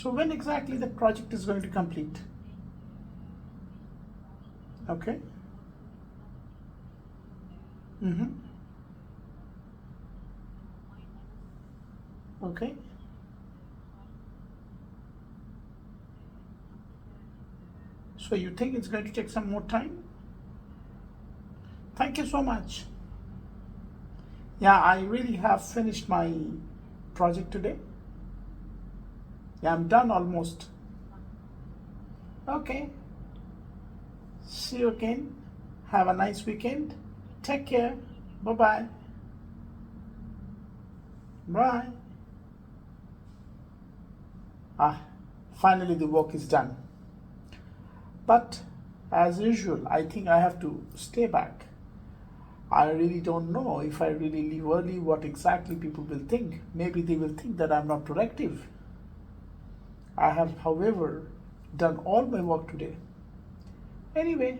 So when exactly the project is going to complete? Okay. Mm-hmm. Okay. So you think it's going to take some more time? Thank you so much. Yeah, I really have finished my project today. Yeah, I'm done almost. Okay. See you again. Have a nice weekend. Take care. Bye bye. Bye. Ah, finally the work is done. But as usual, I think I have to stay back. I really don't know if I really leave early what exactly people will think. Maybe they will think that I'm not productive. I have, however, done all my work today. Anyway,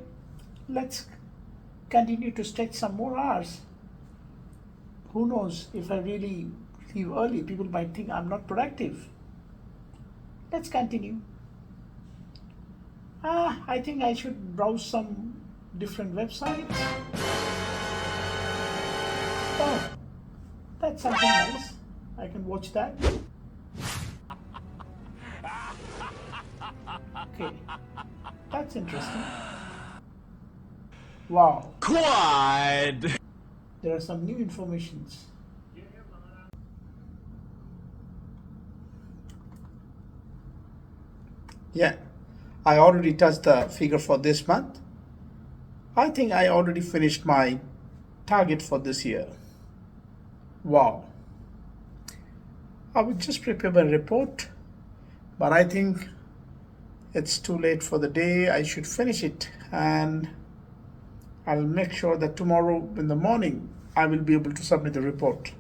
let's continue to stretch some more hours. Who knows, if I really leave early, people might think I'm not productive. Let's continue. I think I should browse some different websites. Oh, that's something nice. I can watch that. Okay, that's interesting. Wow, Quad! there are some new informations. Yeah, I already touched the figure for this month. I think I already finished my target for this year. Wow. I will just prepare my report, but I think it's too late for the day. I should finish it and I'll make sure that tomorrow in the morning I will be able to submit the report.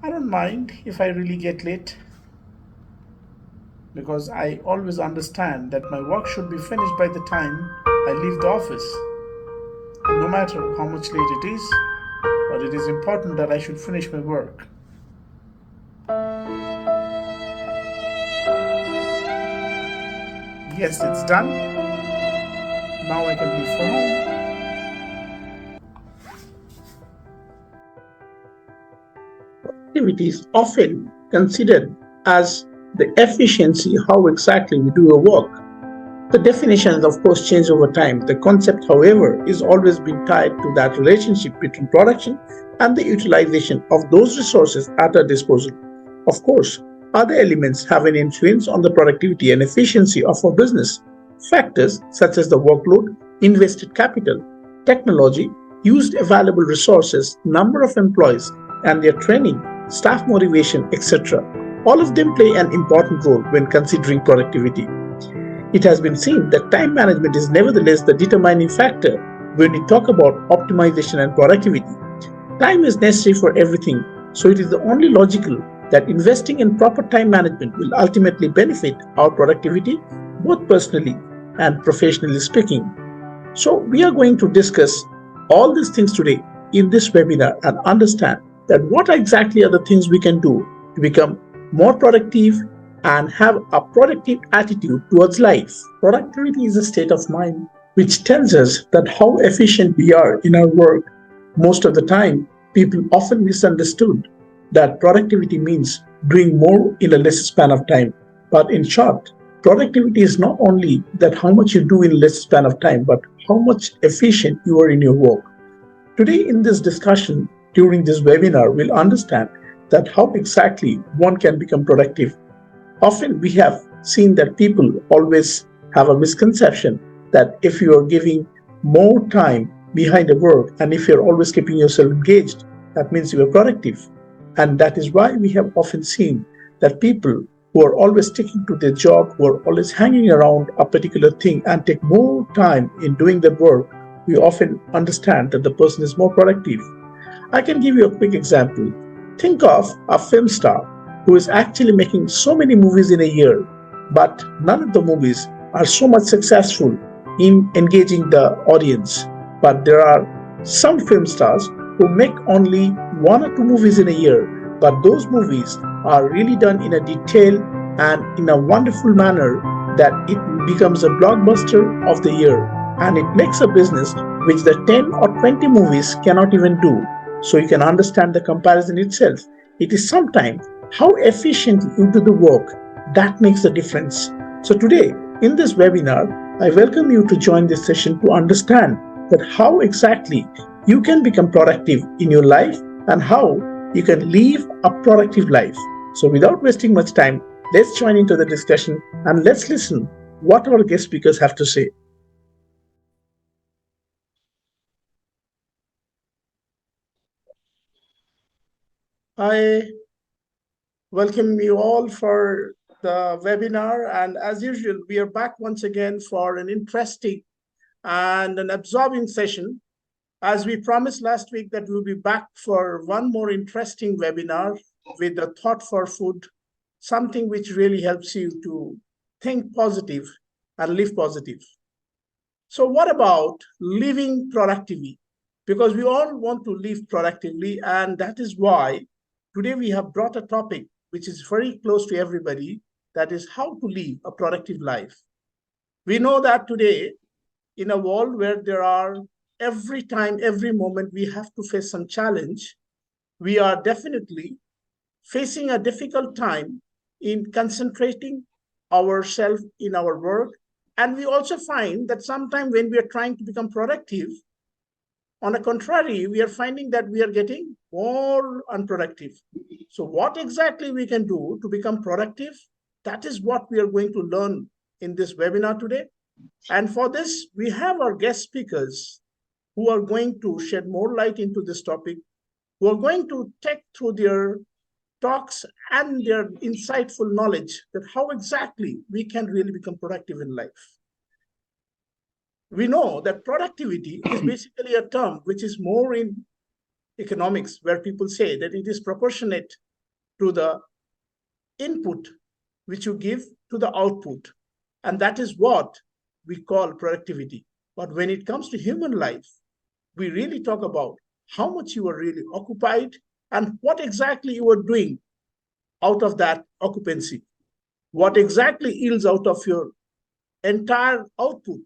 I don't mind if I really get late because I always understand that my work should be finished by the time I leave the office, no matter how much late it is, but it is important that I should finish my work. Yes, it's done. Now I can leave for home. Productivity is often considered as the efficiency, how exactly we do a work. The definition has, of course, changed over time. The concept, however, is always been tied to that relationship between production and the utilization of those resources at our disposal. Of course, other elements have an influence on the productivity and efficiency of our business. Factors such as the workload, invested capital, technology, used available resources, number of employees, and their training, staff motivation, etc. All of them play an important role when considering productivity. It has been seen that time management is nevertheless the determining factor when we talk about optimization and productivity. Time is necessary for everything, so it is the only logical that investing in proper time management will ultimately benefit our productivity, both personally and professionally speaking. So, we are going to discuss all these things today in this webinar and understand that what exactly are the things we can do to become more productive and have a productive attitude towards life. Productivity is a state of mind which tells us that how efficient we are in our work. Most of the time, people often misunderstood that productivity means doing more in a less span of time. But in short, productivity is not only that how much you do in less span of time, but how much efficient you are in your work. Today in this discussion, during this webinar, we'll understand that how exactly one can become productive. Often we have seen that people always have a misconception that if you are giving more time behind a work and if you're always keeping yourself engaged, that means you are productive. And that is why we have often seen that people who are always sticking to their job, who are always hanging around a particular thing and take more time in doing their work, we often understand that the person is more productive. I can give you a quick example. Think of a film star who is actually making so many movies in a year, but none of the movies are so much successful in engaging the audience. But there are some film stars who make only one or two movies in a year, but those movies are really done in a detail and in a wonderful manner that it becomes a blockbuster of the year, and it makes a business which the 10 or 20 movies cannot even do. So you can understand the comparison itself. It is sometimes how efficient you do the work that makes the difference. So today, in this webinar, I welcome you to join this session to understand that how exactly you can become productive in your life and how you can live a productive life. So without wasting much time, let's join into the discussion and let's listen what our guest speakers have to say. I welcome you all for the webinar, and as usual, we are back once again for an interesting and an absorbing session. As we promised last week that we'll be back for one more interesting webinar with the thought for food, something which really helps you to think positive and live positive. So what about living productively? Because we all want to live productively, and that is why today we have brought a topic which is very close to everybody, that is how to live a productive life. We know that today, in a world where there are every time, every moment, we have to face some challenge, we are definitely facing a difficult time in concentrating ourselves in our work. And we also find that sometimes when we are trying to become productive, on the contrary, we are finding that we are getting more unproductive. So, what exactly we can do to become productive? That is what we are going to learn in this webinar today. And for this, we have our guest speakers who are going to shed more light into this topic, who are going to take through their talks and their insightful knowledge that how exactly we can really become productive in life. We know that productivity is basically a term which is more in economics, where people say that it is proportionate to the input which you give to the output. And that is what we call productivity. But when it comes to human life, we really talk about how much you are really occupied and what exactly you are doing out of that occupancy, what exactly yields out of your entire output.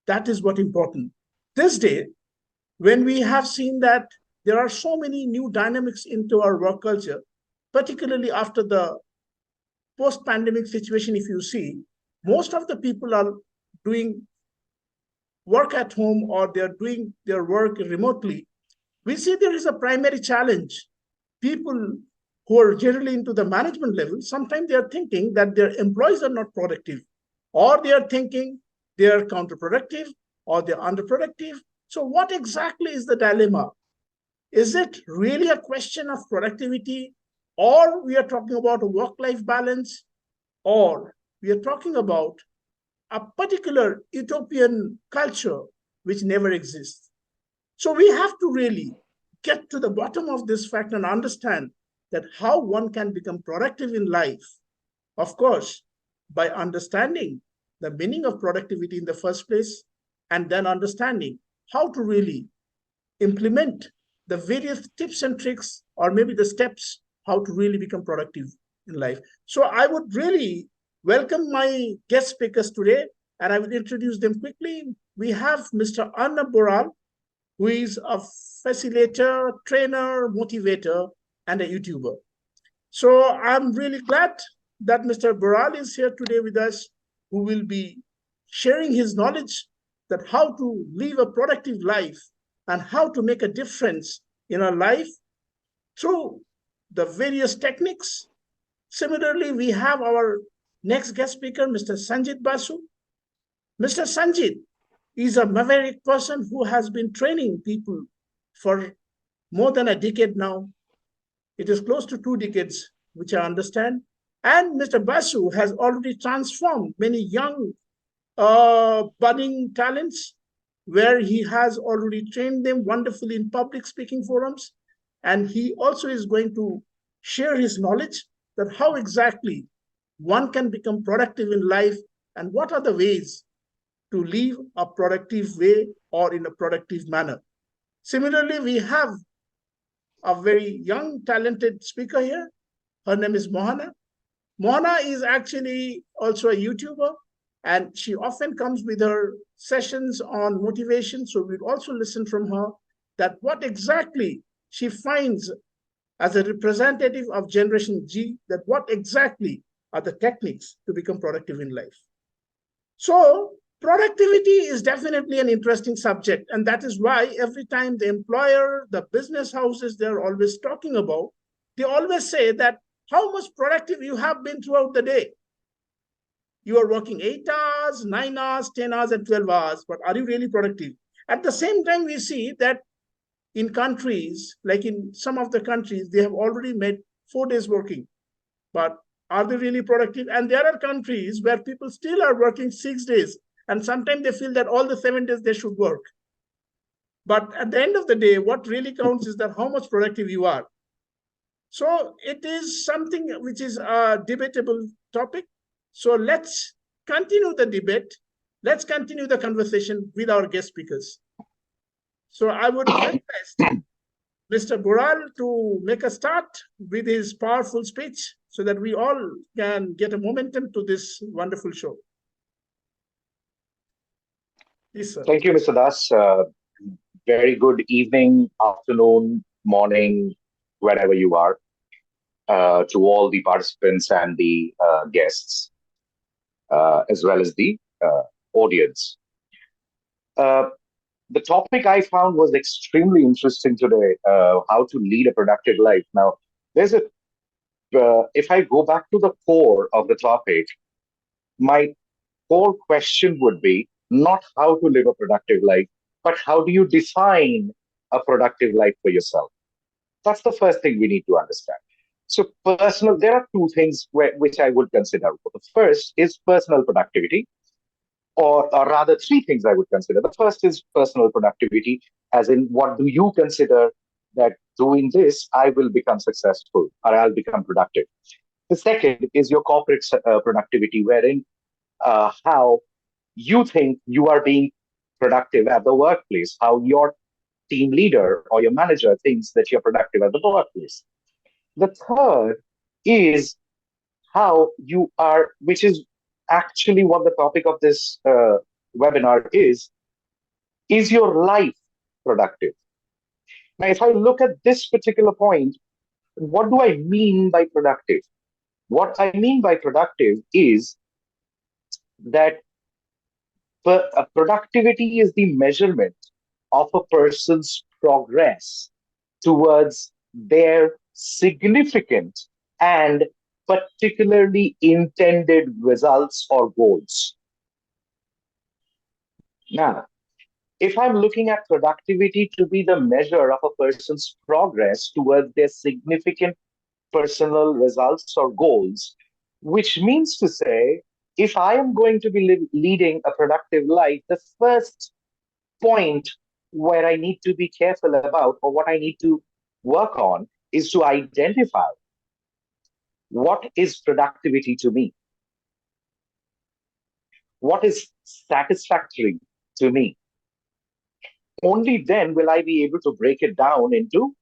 That is what important. This day, when we have seen that there are so many new dynamics into our work culture, particularly after the post-pandemic situation, if you see, most of the people are doing work at home or they're doing their work remotely. We see there is a primary challenge. People who are generally into the management level, sometimes they are thinking that their employees are not productive, or they are thinking they are counterproductive, or they're underproductive. So, what exactly is the dilemma? Is it really a question of productivity, or we are talking about a work life balance, or we are talking about a particular utopian culture which never exists? So we have to really get to the bottom of this fact and understand that how one can become productive in life. Of course, by understanding the meaning of productivity in the first place, and then understanding how to really implement the various tips and tricks, or maybe the steps how to really become productive in life. So I would really welcome my guest speakers today, and I will introduce them quickly. We have Mr. Arnab Boral, who is a facilitator, trainer, motivator, and a YouTuber. So I'm really glad that Mr. Boral is here today with us, who will be sharing his knowledge that how to live a productive life and how to make a difference in our life through the various techniques. Similarly, we have our next guest speaker, Mr. Sanjit Basu. Mr. Sanjit is a maverick person who has been training people for more than a decade now. It is close to 2 decades, which I understand. And Mr. Basu has already transformed many young budding talents, where he has already trained them wonderfully in public speaking forums. And he also is going to share his knowledge that how exactly one can become productive in life and what are the ways to live a productive way or in a productive manner. Similarly, we have a very young, talented speaker here. Her name is Mohana. Mohana is actually also a YouTuber, and she often comes with her sessions on motivation. So we'll also listen from her that what exactly she finds as a representative of Generation G, that what exactly are the techniques to become productive in life. So productivity is definitely an interesting subject, and that is why every time the employer, the business houses, they're always talking about, they always say that how much productive you have been throughout the day. You are working 8 hours, 9 hours, 10 hours, and 12 hours, but are you really productive? At the same time, we see that in countries, like in some of the countries, they have already made 4 days working. But are they really productive? And there are countries where people still are working 6 days. And sometimes they feel that all the 7 days they should work. But at the end of the day, what really counts is that how much productive you are. So it is something which is a debatable topic. So let's continue the debate. Let's continue the conversation with our guest speakers. So I would request Mr. Boral to make a start with his powerful speech so that we all can get a momentum to this wonderful show. Please, sir. Thank you, Mr. Das. Very good evening, afternoon, morning, wherever you are, to all the participants and the guests, as well as the audience. Uh, the topic I found was extremely interesting today, how to lead a productive life. Now, if I go back to the core of the topic, my core question would be not how to live a productive life, but how do you define a productive life for yourself? That's the first thing we need to understand. So, there are two things which I would consider. The first is personal productivity, or rather, three things I would consider. The first is personal productivity, as in, what do you consider that doing this, I will become successful or I'll become productive? The second is your corporate productivity, wherein how you think you are being productive at the workplace, how your team leader or your manager thinks that you're productive at the workplace. The third is how you are, which is actually what the topic of this webinar is your life productive? Now, if I look at this particular point, what do I mean by productive? What I mean by productive is that productivity is the measurement of a person's progress towards their significant and particularly intended results or goals. Now, if I'm looking at productivity to be the measure of a person's progress towards their significant personal results or goals, which means to say, if I am going to be leading a productive life, the first point where I need to be careful about, or what I need to work on, is to identify what is productivity to me, what is satisfactory to me. Only then will I be able to break it down into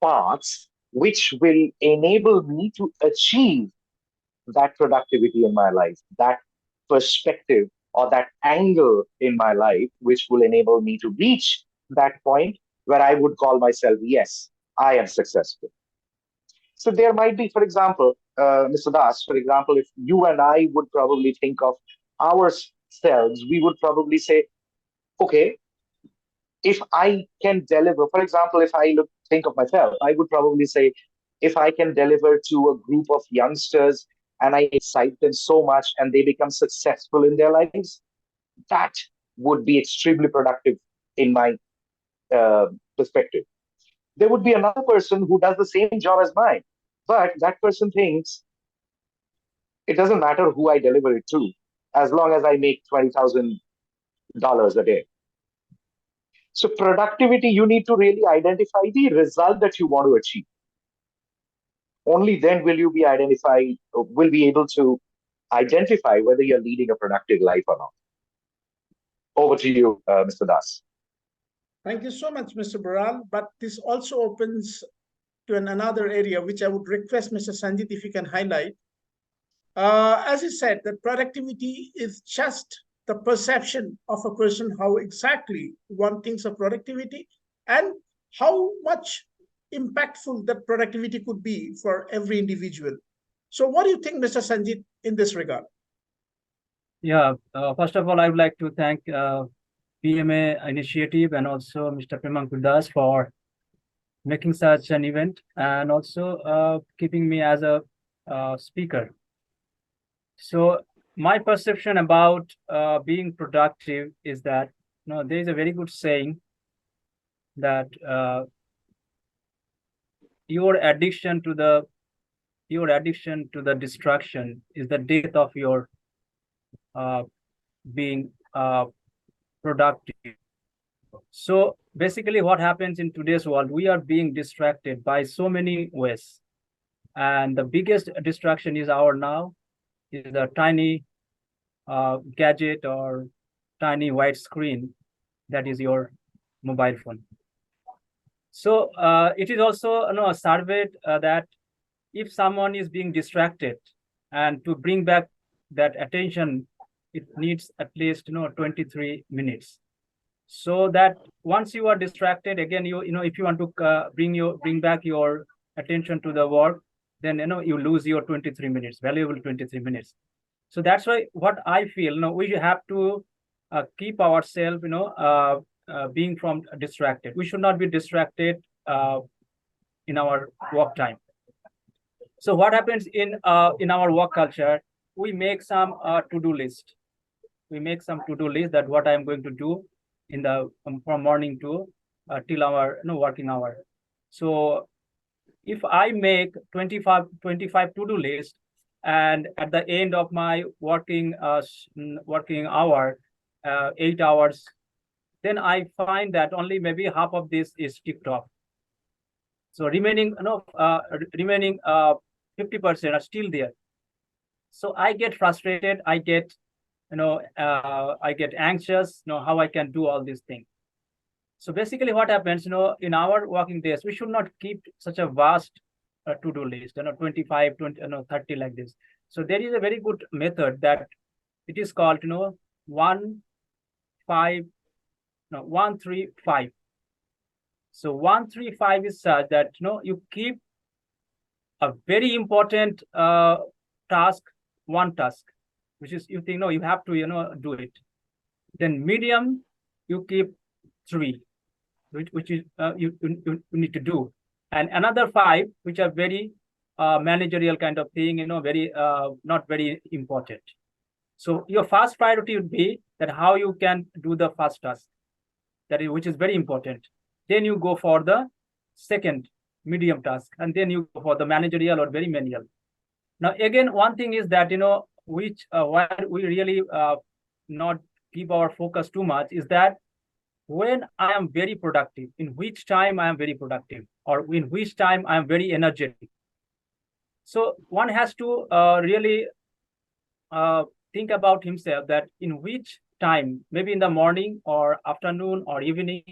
parts which will enable me to achieve that productivity in my life, that perspective or that angle in my life, which will enable me to reach that point where I would call myself, yes, I am successful. So there might be, for example, Mr. Das, for example, if you and I would probably think of ourselves, we would probably say, okay, if I can deliver, for example, if I think of myself, I would probably say, if I can deliver to a group of youngsters and I excite them so much and they become successful in their lives, that would be extremely productive in my perspective. There would be another person who does the same job as mine, but that person thinks it doesn't matter who I deliver it to, as long as I make $20,000 a day. So productivity, you need to really identify the result that you want to achieve. Only then will you be able to identify whether you're leading a productive life or not. Over to you, Mr. Das. Thank you so much, Mr. Boral. But this also opens to another area, which I would request Mr. Sanjit if you can highlight. As you said, that productivity is just the perception of a person how exactly one thinks of productivity and how much impactful that productivity could be for every individual. So, what do you think, Mr. Sanjit, in this regard? Yeah, first of all, I would like to thank PMA initiative and also Mr. Premankul Das for making such an event and also keeping me as a speaker. So my perception about being productive is that there is a very good saying that your addiction to the distraction is the death of your being productive. So basically what happens in today's world, we are being distracted by so many ways. And the biggest distraction is the tiny gadget or tiny white screen that is your mobile phone. So it is also surveyed that if someone is being distracted and to bring back that attention, it needs at least 23 minutes. So that once you are distracted again, if you want to bring back your attention to the work, then you lose your 23 minutes, valuable 23 minutes. So that's why what I feel, we have to keep ourselves, being from distracted. We should not be distracted in our work time. So what happens in our work culture, we make some to-do list. We make some to-do list that what I am going to do in the from morning to till our working hour. So if I make 25 to-do list, and at the end of my working hour, 8 hours, then I find that only maybe half of this is ticked off. So remaining 50% are still there. So I get frustrated. I get anxious. How I can do all these things. So basically, what happens, in our working days, we should not keep such a vast to-do list, 25, 20, 30 like this. So there is a very good method that it is called, 1-3-5. So 1-3-5 is such that you keep a very important task, one task, which is you think you have to do it. Then medium, you keep 3, which is you need to do, and another 5 which are very managerial kind of thing, very not very important. So your first priority would be that how you can do the first task, which is very important. Then you go for the second medium task, and then you go for the managerial or very manual. Now again, one thing is that why we really not keep our focus too much is that when I am very productive, in which time I am very productive, or in which time I am very energetic. So one has to really think about himself that in which time, maybe in the morning or afternoon or evening,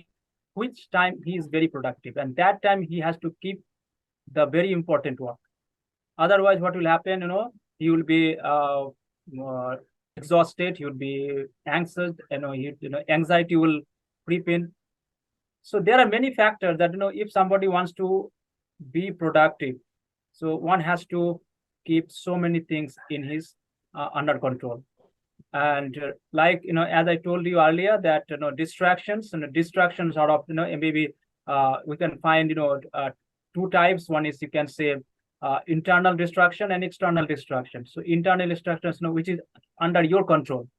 which time he is very productive, and that time he has to keep the very important work. Otherwise, what will happen? He will be exhausted. He will be anxious. Anxiety will creep in. So there are many factors that if somebody wants to be productive, so one has to keep so many things in his under control. And as I told you earlier, that distractions out of maybe we can find 2 types. One is, you can say, internal distraction and external distraction. So internal distractions, which is under your control,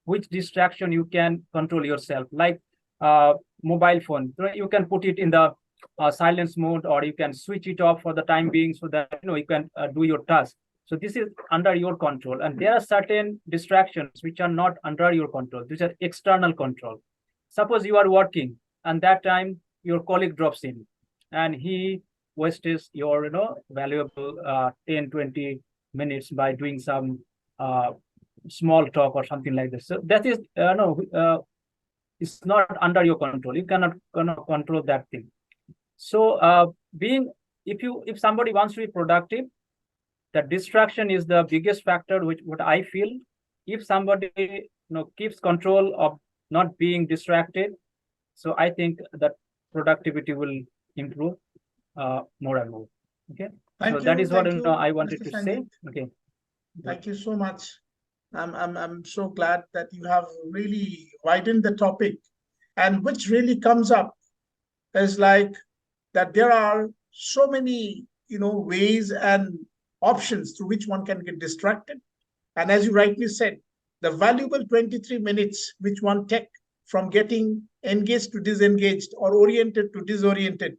which distraction you can control yourself, like mobile phone. You can put it in the silence mode, or you can switch it off for the time being, so that you can do your task. So this is under your control. And there are certain distractions which are not under your control. These are external control. Suppose you are working, and that time your colleague drops in, and he wastes your valuable 10-20 minutes by doing some small talk or something like this. So that is it's not under your control. You cannot control that thing. So being if somebody wants to be productive, the distraction is the biggest factor, which what I feel. If somebody keeps control of not being distracted, so I think that productivity will improve more and more. Okay. Thank So that you. is what Thank you, I wanted Mr. to say. Sanjit. Okay. Thank you so much. I'm so glad that you have really widened the topic, and which really comes up is like that there are so many ways and options through which one can get distracted. And as you rightly said, the valuable 23 minutes which one take from getting engaged to disengaged or oriented to disoriented,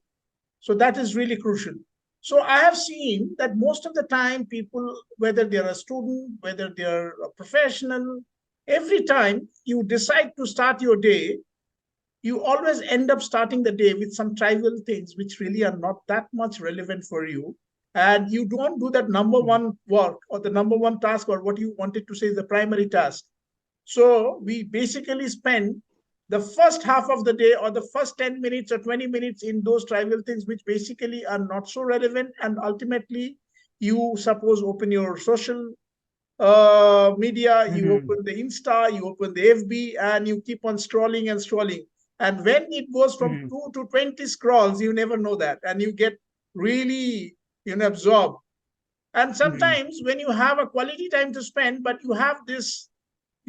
so that is really crucial. So I have seen that most of the time people, whether they're a student, whether they're a professional, every time you decide to start your day, you always end up starting the day with some trivial things which really are not that much relevant for you. And you don't do that number one work or the number one task, or what you wanted to say is the primary task. So we basically spend the first half of the day or the first 10 minutes or 20 minutes in those trivial things which basically are not so relevant. And ultimately, you suppose open your social media, you open the Insta, you open the FB, and you keep on scrolling and scrolling. And when it goes from 2 to 20 scrolls, you never know that. And you get really absorbed. And sometimes when you have a quality time to spend, but you have this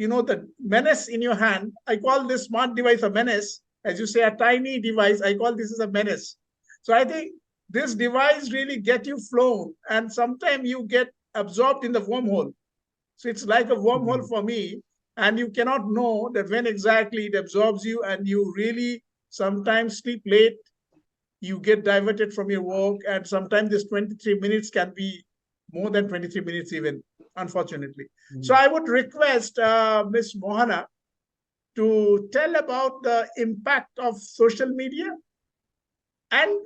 the menace in your hand. I call this smart device a menace. As you say, a tiny device, I call this as a menace. So I think this device really get you flown, and sometimes you get absorbed in the wormhole. So it's like a wormhole for me, and you cannot know that when exactly it absorbs you, and you really sometimes sleep late, you get diverted from your work, and sometimes this 23 minutes can be more than 23 minutes even, unfortunately. So I would request Ms. Mohana to tell about the impact of social media and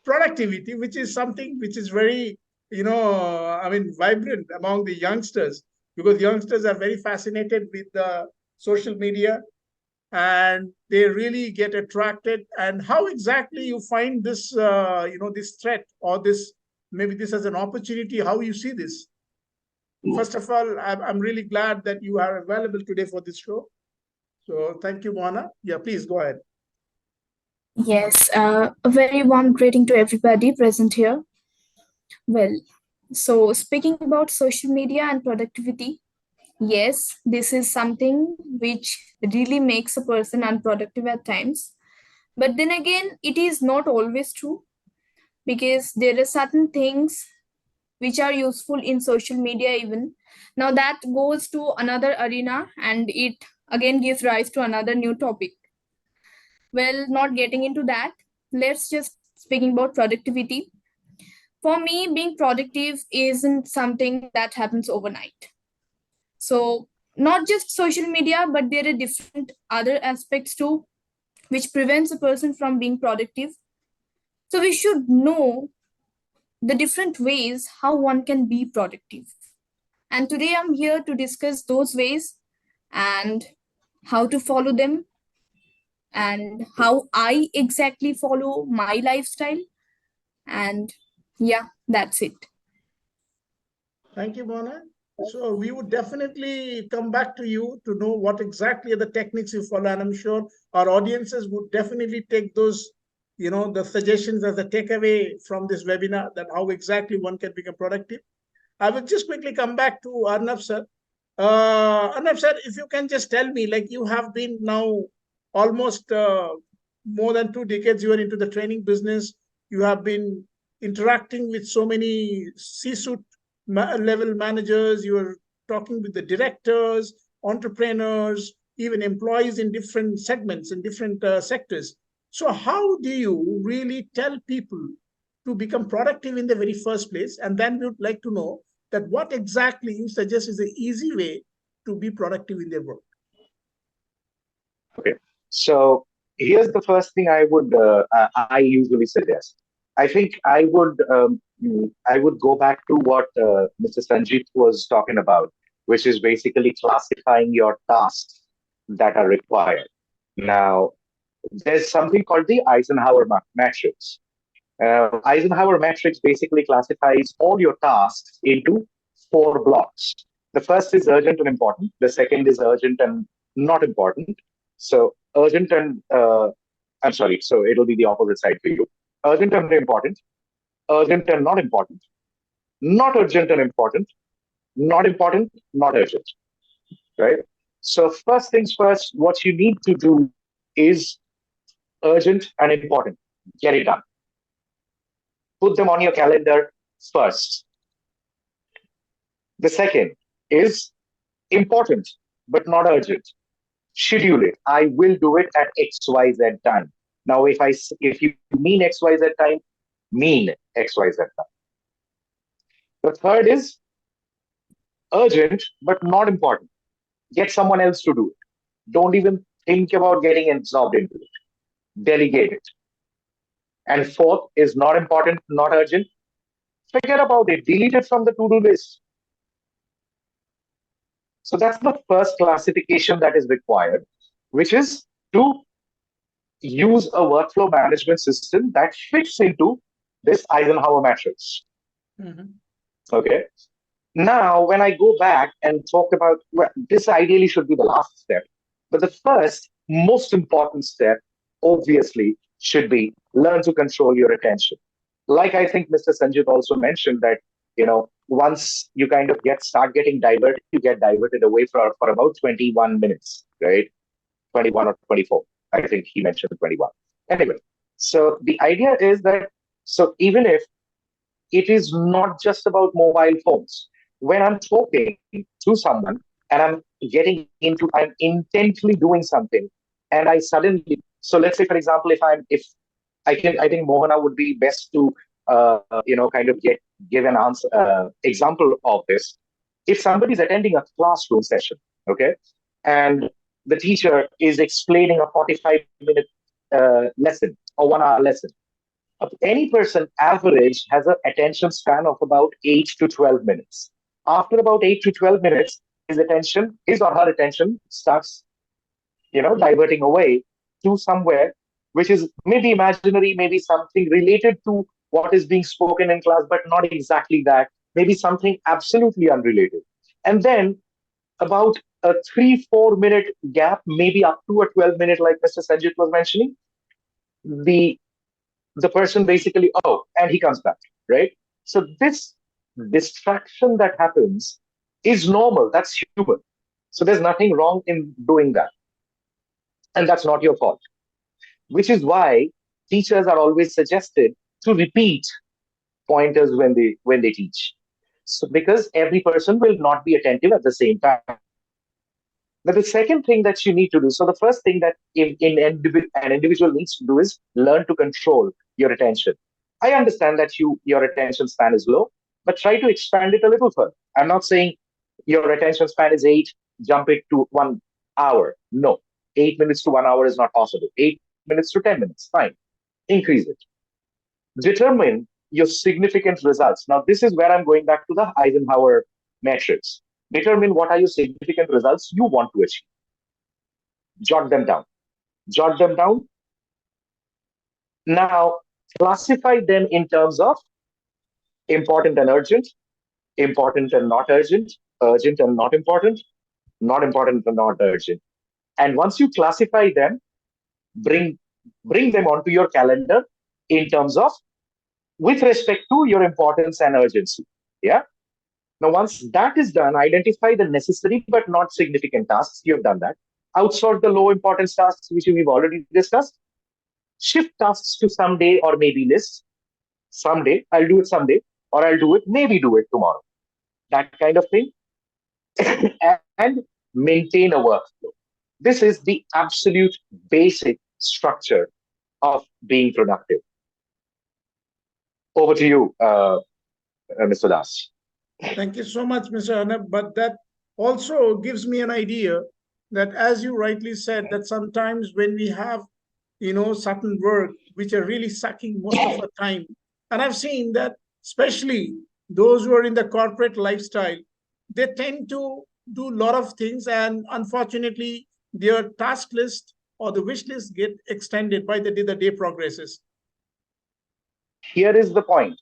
productivity, which is something which is very, vibrant among the youngsters, because youngsters are very fascinated with the social media and they really get attracted. And how exactly you find this, this threat, or this, maybe this as an opportunity, how you see this? First of all, I'm really glad that you are available today for this show. So thank you, Mona. Yeah, please go ahead. Yes, a very warm greeting to everybody present here. Well, so speaking about social media and productivity, yes, this is something which really makes a person unproductive at times. But then again, it is not always true, because there are certain things which are useful in social media even. Now that goes to another arena, and it again gives rise to another new topic. Well, not getting into that, let's just speaking about productivity. For me, being productive isn't something that happens overnight. So not just social media, but there are different other aspects too, which prevents a person from being productive. So we should know the different ways how one can be productive. And today I'm here to discuss those ways and how to follow them, and how I exactly follow my lifestyle. And yeah, that's it. Thank you, Mona. So we would definitely come back to you to know what exactly are the techniques you follow. And I'm sure our audiences would definitely take those, the suggestions as a takeaway from this webinar, that how exactly one can become productive. I will just quickly come back to Arnab sir. Arnab sir, if you can just tell me, like, you have been now almost more than 2 decades, you are into the training business. You have been interacting with so many C-suite level managers. You are talking with the directors, entrepreneurs, even employees in different segments, in different sectors. So how do you really tell people to become productive in the very first place? And then we would like to know that what exactly you suggest is the easy way to be productive in their work. Okay. So here's the first thing I usually suggest. I think I would go back to what Mr. Sanjit was talking about, which is basically classifying your tasks that are required. Now, there's something called the Eisenhower matrix. Eisenhower matrix basically classifies all your tasks into 4 blocks. The first is urgent and important. The second is urgent and not important. So urgent and I'm sorry. So it'll be the opposite side for you. Urgent and important, urgent and not important, not urgent and important, not important, not urgent. Right. So first things first, what you need to do is urgent and important. Get it done. Put them on your calendar first. The second is important, but not urgent. Schedule it. I will do it at XYZ time. Now, if you mean XYZ time, mean XYZ time. The third is urgent, but not important. Get someone else to do it. Don't even think about getting absorbed into it. Delegate it. And fourth is not important, not urgent. Forget about it. Delete it from the to-do list. So that's the first classification that is required, which is to use a workflow management system that fits into this Eisenhower matrix. Okay. Now, when I go back and talk about, well, this ideally should be the last step, but the first most important step, obviously, should be learn to control your attention. Like I think Mr. Sanjit also mentioned that, once you kind of start getting diverted, you get diverted away for about 21 minutes, right? 21 or 24. I think he mentioned 21. Anyway, so the idea is that, so even if it is not just about mobile phones, when I'm talking to someone and I'm intently doing something, and I suddenly, so let's say, for example, I think Mohana would be best to, kind of give an example of this. If somebody's attending a classroom session, okay, and the teacher is explaining a 45-minute lesson or 1-hour lesson, any person average has an attention span of about 8 to 12 minutes. After about 8 to 12 minutes, his or her attention starts, diverting away to somewhere which is maybe imaginary, maybe something related to what is being spoken in class, but not exactly that. Maybe something absolutely unrelated. And then about a 3-4 minute gap, maybe up to a 12-minute, like Mr. Sanjit was mentioning, the person basically, and he comes back, right? So this distraction that happens is normal. That's human. So there's nothing wrong in doing that. And that's not your fault. Which is why teachers are always suggested to repeat pointers when they teach. So because every person will not be attentive at the same time. But the second thing that you need to do, so the first thing that an individual needs to do is learn to control your attention. I understand that your attention span is low, but try to expand it a little further. I'm not saying your attention span is 8, jump it to 1 hour. No, 8 minutes to 1 hour is not possible. 8 minutes to 10 minutes, fine. Increase it. Determine your significant results. Now, this is where I'm going back to the Eisenhower matrix. Determine what are your significant results you want to achieve. Jot them down. Jot them down. Now, classify them in terms of important and urgent, important and not urgent, urgent and not important and not urgent. And once you classify them, bring them onto your calendar in terms of with respect to your importance and urgency. Yeah. Now, once that is done, identify the necessary but not significant tasks. You have done that. Outsource the low importance tasks, which we've already discussed. Shift tasks to someday or maybe list. Someday, I'll do it someday, or I'll maybe do it tomorrow. That kind of thing. And maintain a workflow. This is the absolute basic structure of being productive. Over to you, Mr. Das. Thank you so much, Mr. Arnab. But that also gives me an idea that, as you rightly said, that sometimes when we have, certain work which are really sucking most of our time, and I've seen that especially those who are in the corporate lifestyle, they tend to do a lot of things, and unfortunately, their task list or the wish list get extended by the day progresses. Here is the point.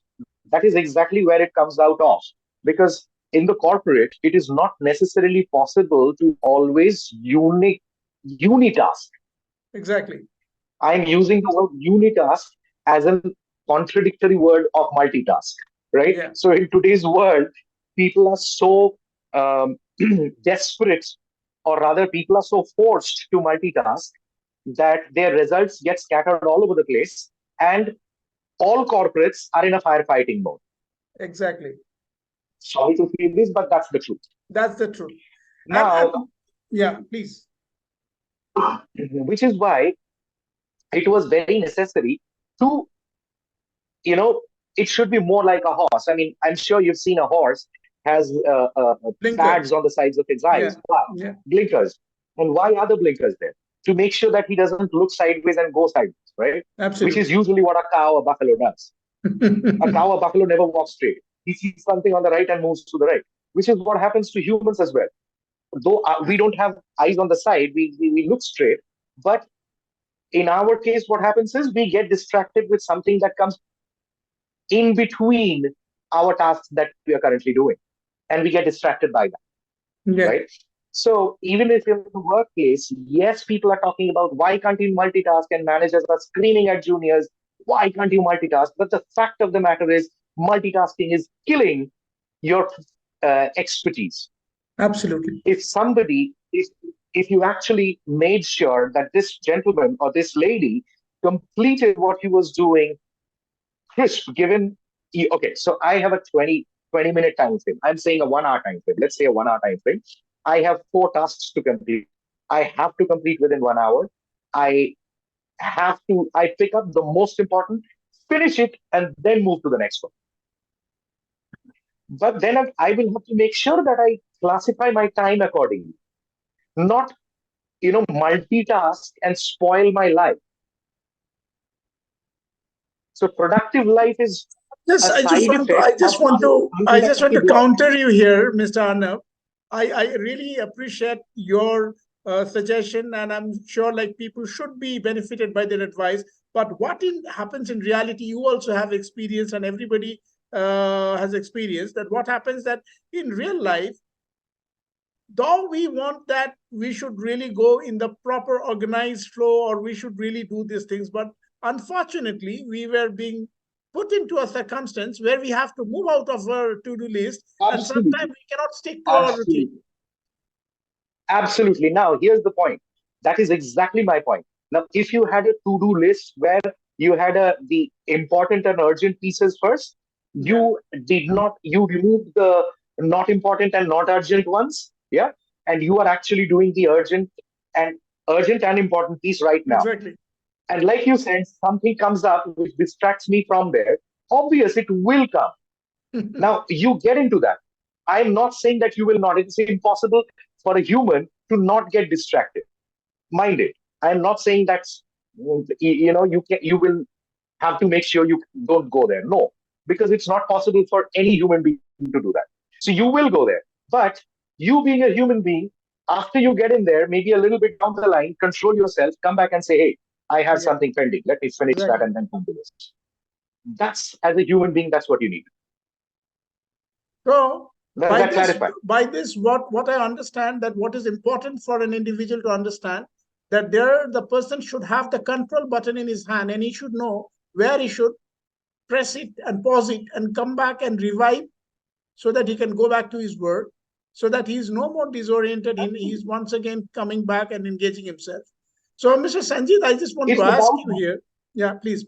That is exactly where it comes out of. Because in the corporate, it is not necessarily possible to always unitask. Exactly. I'm using the word unitask as a contradictory word of multitask, right? Yeah. So in today's world, people are so desperate, or rather, people are so forced to multitask that their results get scattered all over the place, and all corporates are in a firefighting mode. Exactly. Sorry to feel this, but that's the truth. That's the truth. Now, yeah, please. which is why it was very necessary to, it should be more like a horse. I mean, I'm sure you've seen a horse has pads on the sides of its eyes. Yeah. Why? Yeah. Blinkers. And why are the blinkers there? To make sure that he doesn't look sideways and go sideways, right? Absolutely. Which is usually what a cow or buffalo does. A cow or buffalo never walks straight. He sees something on the right and moves to the right, which is what happens to humans as well. Though we don't have eyes on the side, we look straight. But in our case, what happens is we get distracted with something that comes in between our tasks that we are currently doing, and we get distracted by that. Yeah. Right? So even if you're in the workplace, yes, people are talking about why can't you multitask, and managers are screaming at juniors, why can't you multitask? But the fact of the matter is, multitasking is killing your expertise. Absolutely. If you actually made sure that this gentleman or this lady completed what he was doing crisp, given, okay, so I have a 20-minute time frame. I'm saying a 1 hour time frame. Let's say a 1 hour time frame. I have 4 tasks to complete. I have to complete within 1 hour. I pick up the most important, finish it, and then move to the next one. But then I will have to make sure that I classify my time accordingly, not, multitask and spoil my life. So productive life is I just want to counter you here, Mr. Arnav. I really appreciate your suggestion, and I'm sure like people should be benefited by their advice. But what happens in reality, you also have experience, and everybody has experienced that what happens that in real life, though we want that we should really go in the proper organized flow, or we should really do these things, but unfortunately we were being put into a circumstance where we have to move out of our to-do list. Absolutely. And sometimes we cannot stick to our routine. Absolutely. Now here's the point. That is exactly my point. Now, if you had a to-do list where you had the important and urgent pieces first, you removed the not important and not urgent ones, yeah, and you are actually doing the urgent and important piece right now. Exactly. And like you said, something comes up which distracts me from there. Obvious, it will come. Now you get into that. I'm not saying that you will not. It's impossible for a human to not get distracted. Mind it. I'm not saying that's, you will have to make sure you don't go there. No, because it's not possible for any human being to do that. So you will go there. But you being a human being, after you get in there, maybe a little bit down the line, control yourself, come back and say, hey, I have something pending. Let me finish that and then come to this. That's, as a human being, that's what you need. So by this, what I understand, that what is important for an individual to understand, that the person should have the control button in his hand, and he should know where he should press it and pause it and come back and revive, so that he can go back to his work, so that he is no more disoriented. He's once again coming back and engaging himself. So, Mr. Sanjeev, I just want to ask you here. Yeah, please.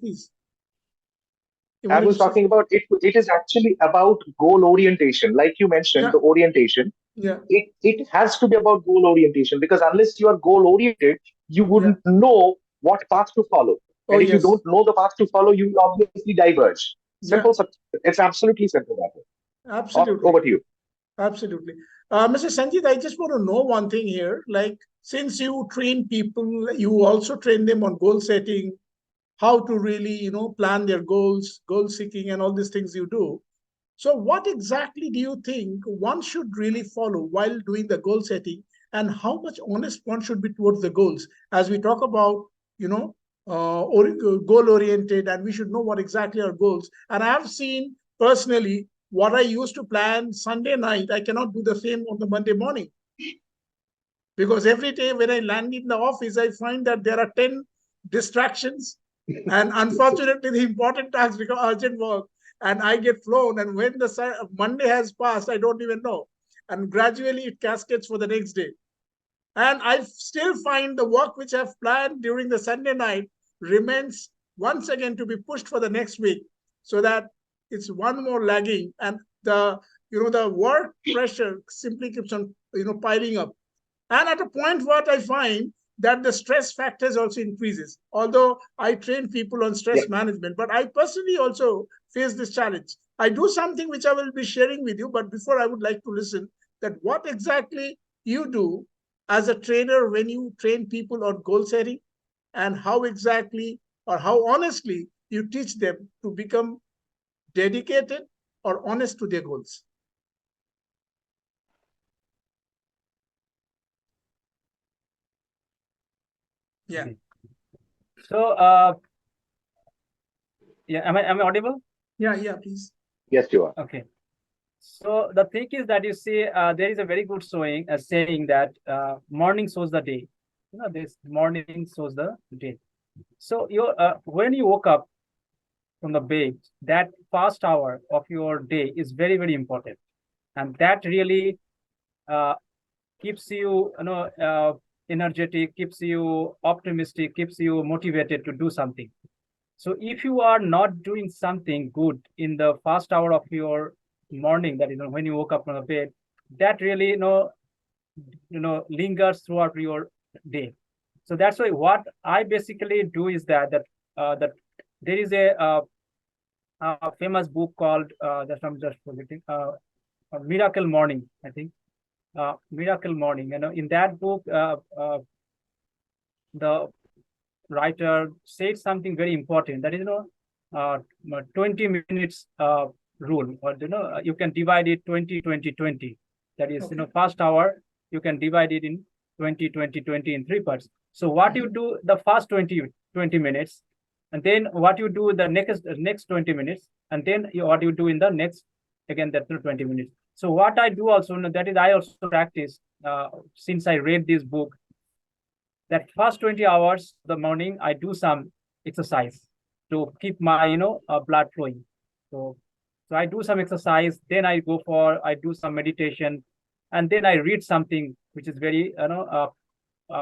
I was talking about it. It is actually about goal orientation. Like you mentioned, the orientation. Yeah. It has to be about goal orientation, because unless you are goal oriented, you wouldn't know what path to follow. And if you don't know the path to follow, you will obviously diverge. Simple. It's absolutely simple that way. Absolutely. Over to you. Absolutely. Mr. Sanjeev, I just want to know one thing here. Like, since you train people, you also train them on goal setting, how to really, plan their goals, goal seeking, and all these things you do. So what exactly do you think one should really follow while doing the goal setting, and how much honest one should be towards the goals? As we talk about, goal oriented, and we should know what exactly our goals. And I have seen personally what I used to plan Sunday night, I cannot do the same on the Monday morning. Because every day when I land in the office, I find that there are 10 distractions. And unfortunately, the important tasks become urgent work. And I get flown. And when the Monday has passed, I don't even know. And gradually it cascades for the next day. And I still find the work which I've planned during the Sunday night remains once again to be pushed for the next week, so that it's one more lagging, and the work pressure simply keeps on piling up. And at a point, what I find that the stress factors also increases. Although I train people on stress management, but I personally also face this challenge. I do something which I will be sharing with you, but before I would like to listen that what exactly you do as a trainer when you train people on goal setting, and how exactly or how honestly you teach them to become dedicated or honest to their goals. Yeah. Okay. So, yeah, am I audible? Yeah, please. Yes, you are. Okay. So the thing is that you see, there is a very good saying that morning shows the day. This morning shows the day. So when you woke up from the bed, that first hour of your day is very, very important, and that really keeps you, energetic, keeps you optimistic, keeps you motivated to do something. So if you are not doing something good in the first hour of your morning, that is when you woke up from the bed, that really lingers throughout your day. So that's why what I basically do is that there is a famous book called that I'm just forgetting, Miracle Morning, I think. Miracle Morning. In that book, the writer said something very important. That is, 20 minutes rule, or you can divide it 20-20-20. That is, first hour you can divide it in 20-20-20 in 3 parts. So what you do the first 20 minutes, and then what you do the next 20 minutes, and then what you do in the next, again, that 20 minutes. So what I do also, that is, I also practice since I read this book, that first 20 hours of the morning, I do some exercise to keep my, blood flowing. So I do some exercise, then I do some meditation, and then I read something which is very,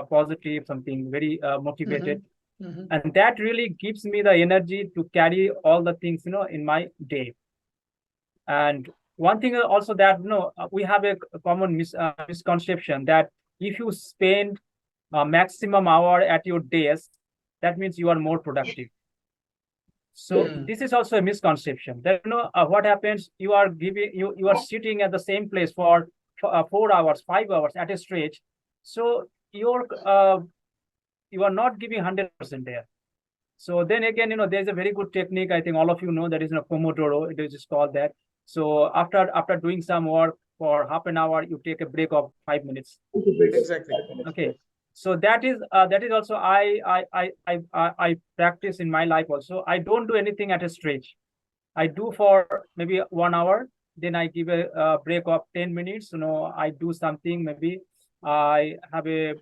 positive, something very motivated. Mm-hmm. And that really gives me the energy to carry all the things, in my day. And one thing also that, we have a common misconception that if you spend a maximum hour at your desk, that means you are more productive. So this is also a misconception. That what happens, you are sitting at the same place for 4 hours, 5 hours at a stretch. So you are not giving 100% there. So then again, there's a very good technique. I think all of you know that is Pomodoro. It is just called that. So after doing some work for half an hour, you take a break of 5 minutes. Exactly. Okay. So that is also I practice in my life also. I don't do anything at a stretch. I do for maybe 1 hour. Then I give a break of 10 minutes. I do something. Maybe I have a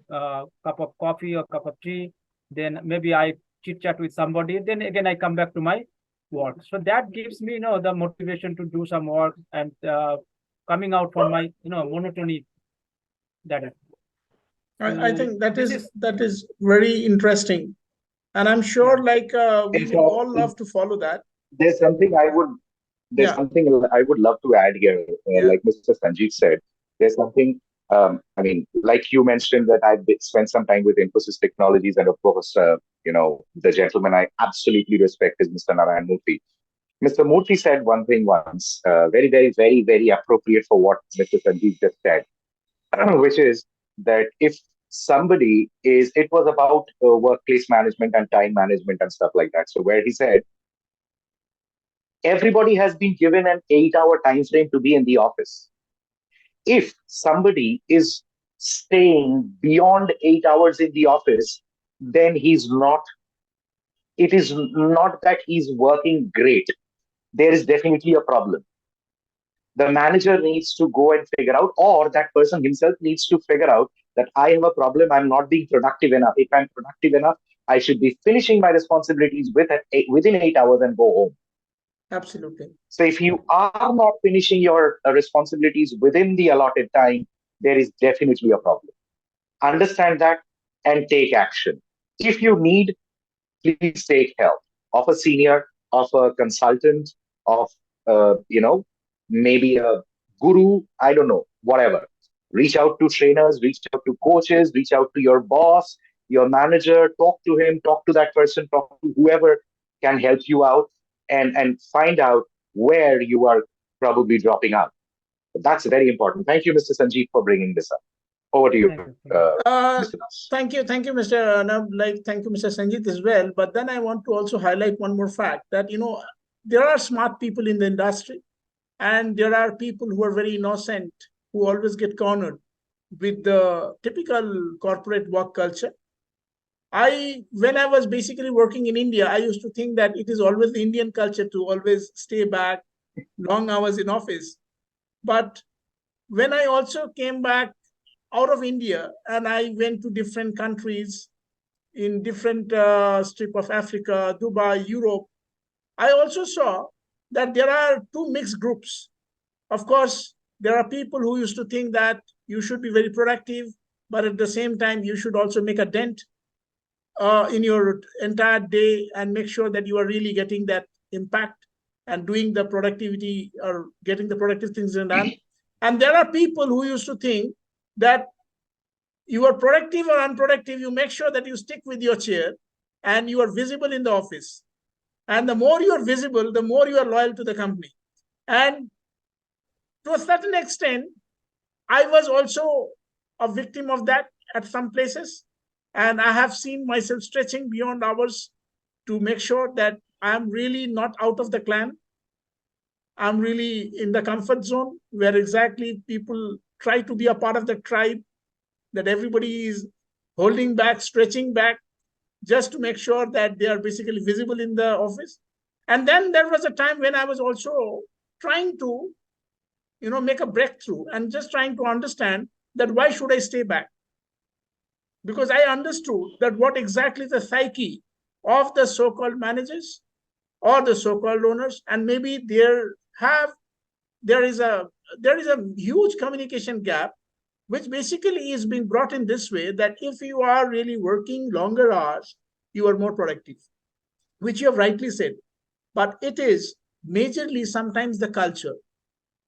cup of coffee or cup of tea. Then maybe I chit chat with somebody. Then again I come back to my work. So that gives me the motivation to do some work and coming out from my monotony. That is. I think that is very interesting, and I'm sure we would all love to follow that. There's something I would love to add here. Like Mr. Sanjeev said, there's something. Like you mentioned that I've spent some time with Infosys Technologies, and of course, the gentleman I absolutely respect is Mr. Narayan Murthy. Mr. Murthy said one thing once, very, very, very, very appropriate for what Mr. Sanjeev just said, which is that if somebody it was about workplace management and time management and stuff like that. So where he said, everybody has been given an 8-hour time frame to be in the office. If somebody is staying beyond 8 hours in the office, then he's not it is not that he's working great. There is definitely a problem. The manager needs to go and figure out, or that person himself needs to figure out that I have a problem. I'm not being productive enough. If I'm productive enough, I should be finishing my responsibilities within 8 hours and go home. Absolutely. So if you are not finishing your responsibilities within the allotted time, there is definitely a problem. Understand that and take action. If you need, please take help of a senior, of a consultant, of maybe a guru. I don't know, whatever. Reach out to trainers, reach out to coaches, reach out to your boss, your manager. Talk to him, talk to that person, talk to whoever can help you out, and find out where you are probably dropping out. That's very important. Thank you, Mr. Sanjeev, for bringing this up. Over to you, Thank you. Mr. Das. Thank you, Mr. Arnab. Thank you, Mr. Sanjit as well. But then I want to also highlight one more fact that there are smart people in the industry, and there are people who are very innocent, who always get cornered with the typical corporate work culture. When I was basically working in India, I used to think that it is always the Indian culture to always stay back, long hours in office. But when I also came back out of India and I went to different countries in different strip of Africa, Dubai, Europe, I also saw that there are two mixed groups. Of course, there are people who used to think that you should be very productive, but at the same time, you should also make a dent in your entire day and make sure that you are really getting that impact and doing the productivity or getting the productive things done. And there are people who used to think that you are productive or unproductive, you make sure that you stick with your chair and you are visible in the office. And the more you are visible, the more you are loyal to the company. And to a certain extent, I was also a victim of that at some places. And I have seen myself stretching beyond hours to make sure that I'm really not out of the clan. I'm really in the comfort zone where exactly people try to be a part of the tribe, that everybody is holding back, stretching back, just to make sure that they are basically visible in the office. And then there was a time when I was also trying to, make a breakthrough and just trying to understand that why should I stay back? Because I understood that what exactly the psyche of the so-called managers or the so-called owners, and maybe there is a huge communication gap, which basically is being brought in this way, that if you are really working longer hours, you are more productive, which you have rightly said. But it is majorly sometimes the culture.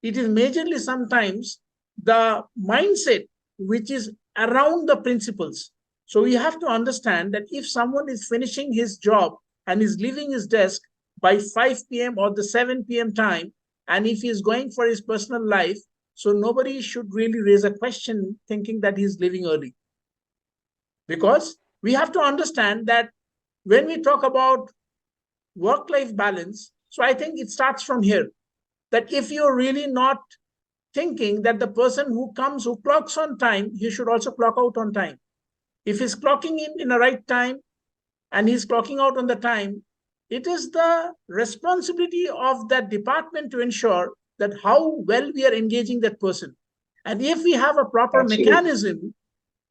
It is majorly sometimes the mindset which is around the principles. So we have to understand that if someone is finishing his job and is leaving his desk by 5 p.m. or the 7 p.m. time, and if he is going for his personal life, so nobody should really raise a question thinking that he's leaving early. Because we have to understand that when we talk about work-life balance, so I think it starts from here, that if you're really not thinking that the person who clocks on time, he should also clock out on time. If he's clocking in the right time and he's clocking out on the time, it is the responsibility of that department to ensure that how well we are engaging that person. And if we have a proper mechanism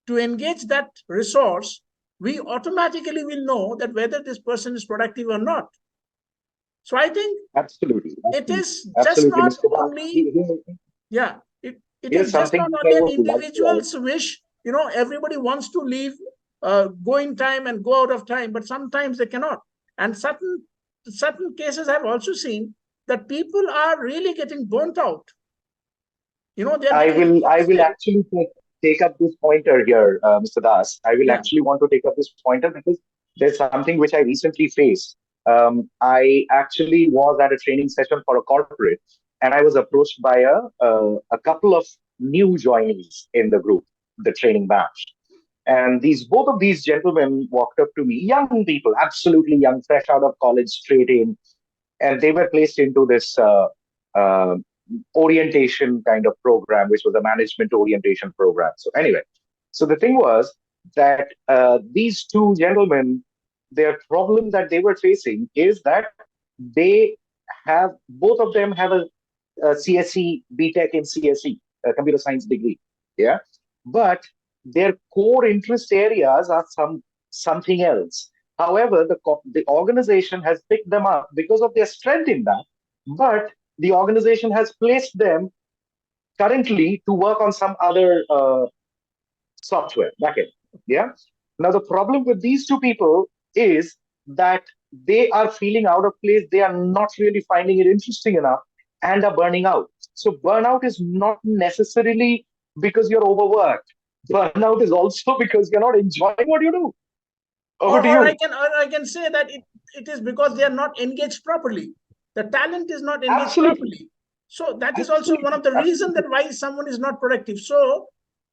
to engage that resource, we automatically will know that whether this person is productive or not. So I think absolutely. It is just not only, it is just not only an individual's wish. Everybody wants to leave, go in time and go out of time, but sometimes they cannot. And certain cases I've also seen that people are really getting burnt out. I will actually take up this pointer here, Mr. Das. I will actually want to take up this pointer because there's something which I recently faced. I actually was at a training session for a corporate, and I was approached by a couple of new joinees in the group, the training batch. And both of these gentlemen walked up to me, young people, absolutely young, fresh out of college, straight in, and they were placed into this orientation kind of program, which was a management orientation program. So anyway, so the thing was that these two gentlemen their problem that they were facing is that they have, both of them have a CSE, BTech in CSE, a computer science degree. Yeah. But their core interest areas are something else. However, the organization has picked them up because of their strength in that, but the organization has placed them currently to work on some other software backend. Yeah. Now the problem with these two people is that they are feeling out of place. They are not really finding it interesting enough and are burning out. So burnout is not necessarily because you're overworked. Burnout is also because you're not enjoying what you do. Over to Or you. I can say that it is because they are not engaged properly. The talent is not engaged Absolutely. properly. So that is also one of the reasons that why someone is not productive. So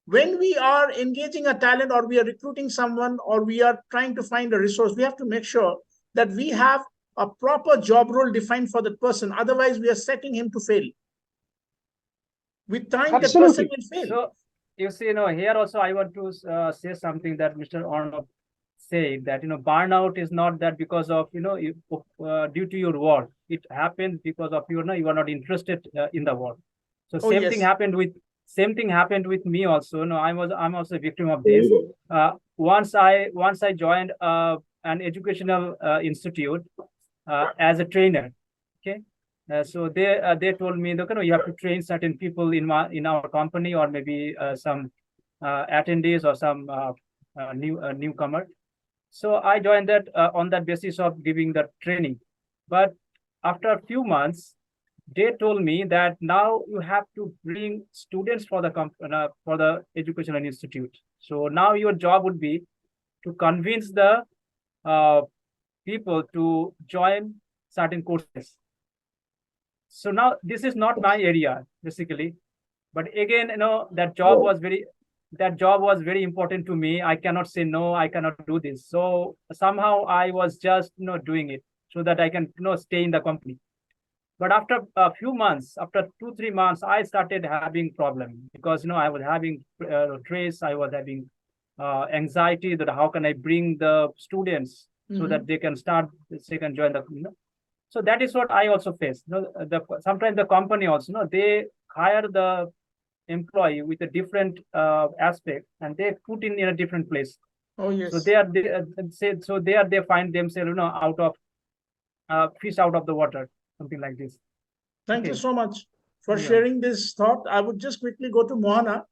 when we are engaging a talent, or we are recruiting someone, or we are trying to find a resource, we have to make sure that we have a proper job role defined for that person. Otherwise, we are setting him to fail. With time, that person Absolutely. will fail. So you see, here also I want to say something that Mr. Arnav said, that burnout is not that because of due to your work. It happens because of you are not interested in the work. So Oh, same thing yes. happened with me also. I'm also a victim of this. Once I joined an educational institute as a trainer. Okay. So they told me, look, you have to train certain people in our company, or maybe some attendees, or some newcomer. So I joined that on that basis of giving the training. But after a few months, they told me that now you have to bring students for the educational institute. So now your job would be to convince the people to join certain courses. So now this is not my area basically, but again, that job was very important to me. I cannot say no, I cannot do this. So somehow I was just doing it so that I can stay in the company. But after a few months, after 2-3 months, I started having problem, because I was having stress, I was having anxiety, that how can I bring the students so that they can join the so that is what I also face. Sometimes the company also, they hire the employee with a different aspect, and they put in a different place. Oh, yes. So they find themselves, out of fish out of the water, something like this. Thank you Okay. so much for Yeah. sharing this thought. I would just quickly go to Mohana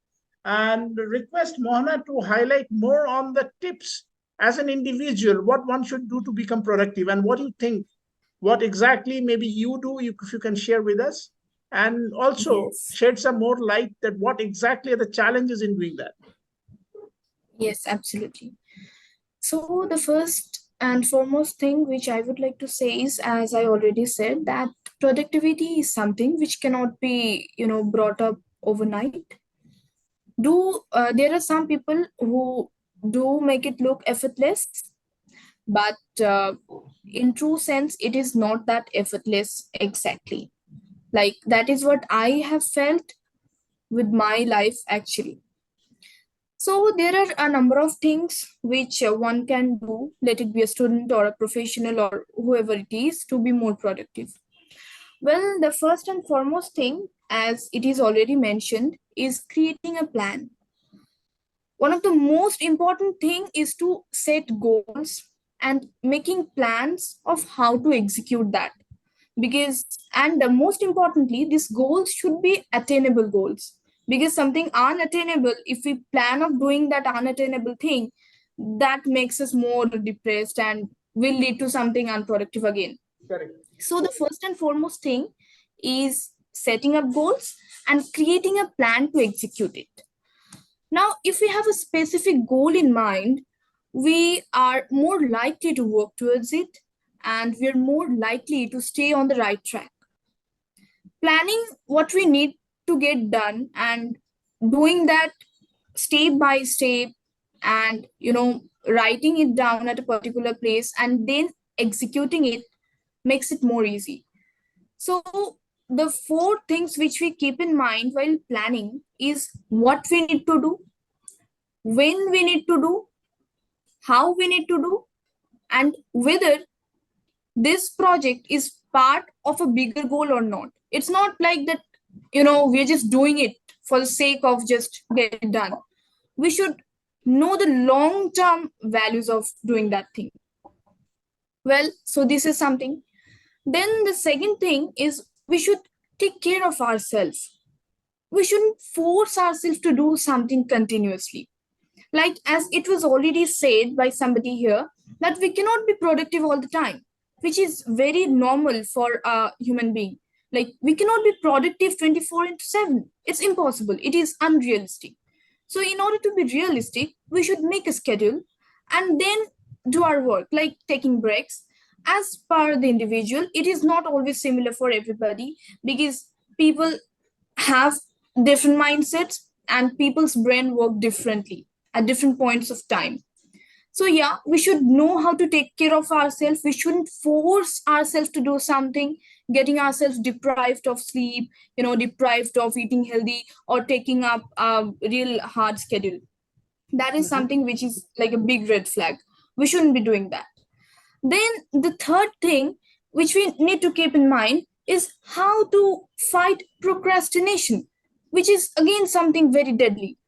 and request Mohana to highlight more on the tips as an individual, what one should do to become productive, and what you think, what exactly maybe you do, if you can share with us, and also Yes. shed some more light that what exactly are the challenges in doing that. Yes, absolutely. So the first and foremost thing which I would like to say is, as I already said, that productivity is something which cannot be, brought up overnight. There are some people who do make it look effortless, but in true sense, it is not that effortless exactly. Like that is what I have felt with my life actually. So there are a number of things which one can do, let it be a student or a professional or whoever it is, to be more productive. Well, the first and foremost thing, as it is already mentioned, is creating a plan. One of the most important thing is to set goals and making plans of how to execute that. Because, and most importantly, these goals should be attainable goals. Because something unattainable, if we plan of doing that unattainable thing, that makes us more depressed and will lead to something unproductive again. Correct. So the first and foremost thing is setting up goals and creating a plan to execute it. Now, if we have a specific goal in mind, we are more likely to work towards it, and we're more likely to stay on the right track. Planning what we need to get done and doing that step by step, and writing it down at a particular place and then executing it makes it more easy. So the 4 things which we keep in mind while planning is what we need to do, when we need to do, how we need to do, and whether this project is part of a bigger goal or not. It's not like that, we're just doing it for the sake of just get it done. We should know the long term values of doing that thing. Well, so this is something. Then the second thing is we should take care of ourselves. We shouldn't force ourselves to do something continuously. Like, as it was already said by somebody here, that we cannot be productive all the time, which is very normal for a human being. Like, we cannot be productive 24 into 7. It's impossible. It is unrealistic. So, in order to be realistic, we should make a schedule and then do our work, like taking breaks. As per the individual, it is not always similar for everybody because people have different mindsets and people's brain work differently at different points of time. So yeah, we should know how to take care of ourselves. We shouldn't force ourselves to do something, getting ourselves deprived of sleep, deprived of eating healthy or taking up a real hard schedule. That is something which is like a big red flag. We shouldn't be doing that. Then the third thing which we need to keep in mind is how to fight procrastination, which is again something very deadly.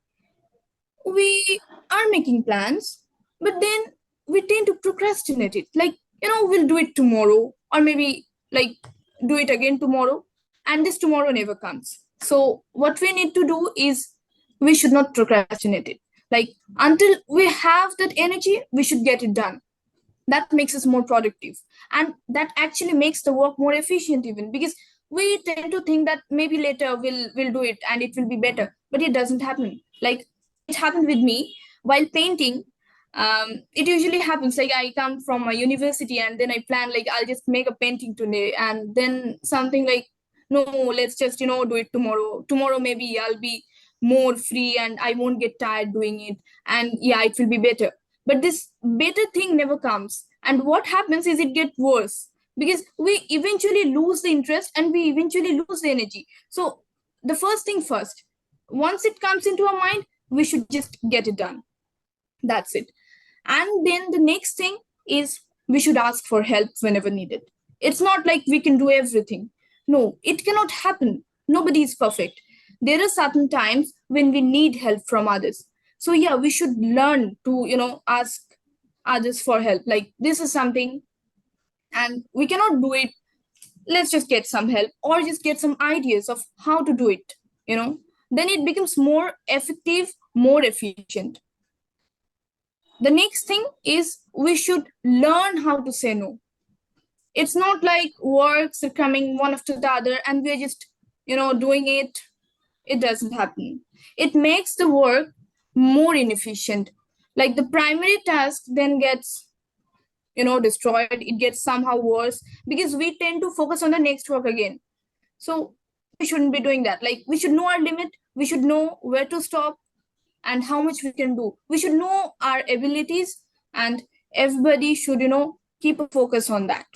We are making plans, but then we tend to procrastinate it. Like, we'll do it tomorrow, or maybe like do it again tomorrow, and this tomorrow never comes. So, what we need to do is we should not procrastinate it. Like, until we have that energy, we should get it done. That makes us more productive, and that actually makes the work more efficient, even because we tend to think that maybe later we'll do it and it will be better, but it doesn't happen. Like, it happened with me while painting. It usually happens like I come from a university and then I plan like I'll just make a painting today, and then something like, no, let's just do it tomorrow maybe I'll be more free and I won't get tired doing it, and yeah, it will be better. But this better thing never comes, and what happens is it gets worse because we eventually lose the interest and we eventually lose the energy. So the first thing first, once it comes into our mind, we should just get it done. That's it. And then the next thing is we should ask for help whenever needed. It's not like we can do everything. No, it cannot happen. Nobody is perfect. There are certain times when we need help from others. So yeah, we should learn to ask others for help. Like, this is something and we cannot do it. Let's just get some help or just get some ideas of how to do it. Then it becomes more effective, more efficient. The next thing is we should learn how to say no. It's not like works are coming one after the other and we're just doing it. It doesn't happen. It makes the work more inefficient. Like, the primary task then gets destroyed. It gets somehow worse because we tend to focus on the next work again. So we shouldn't be doing that. Like, we should know our limit. We should know where to stop and how much we can do. We should know our abilities, and everybody should keep a focus on that.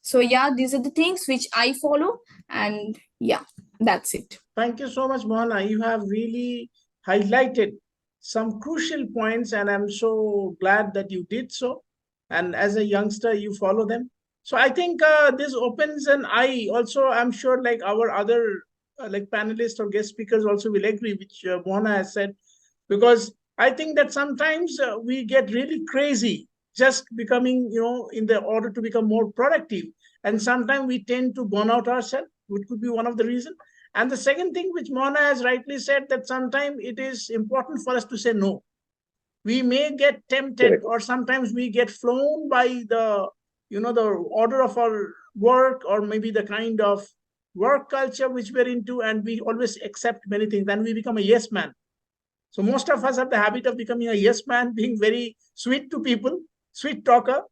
So yeah, these are the things which I follow, and yeah, that's it. Thank you so much, Mohana. You have really highlighted some crucial points, and I'm so glad that you did so. And as a youngster, you follow them. So I think this opens an eye. Also, I'm sure like our other like panelists or guest speakers also will agree, which Mohana has said, because I think that sometimes we get really crazy just becoming, in the order to become more productive. And sometimes we tend to burn out ourselves, which could be one of the reasons. And the second thing, which Mona has rightly said, that sometimes it is important for us to say no. We may get tempted, or sometimes we get flown by the, the order of our work, or maybe the kind of work culture which we're into, and we always accept many things, and we become a yes man. So most of us have the habit of becoming a yes man, being very sweet to people, sweet talker.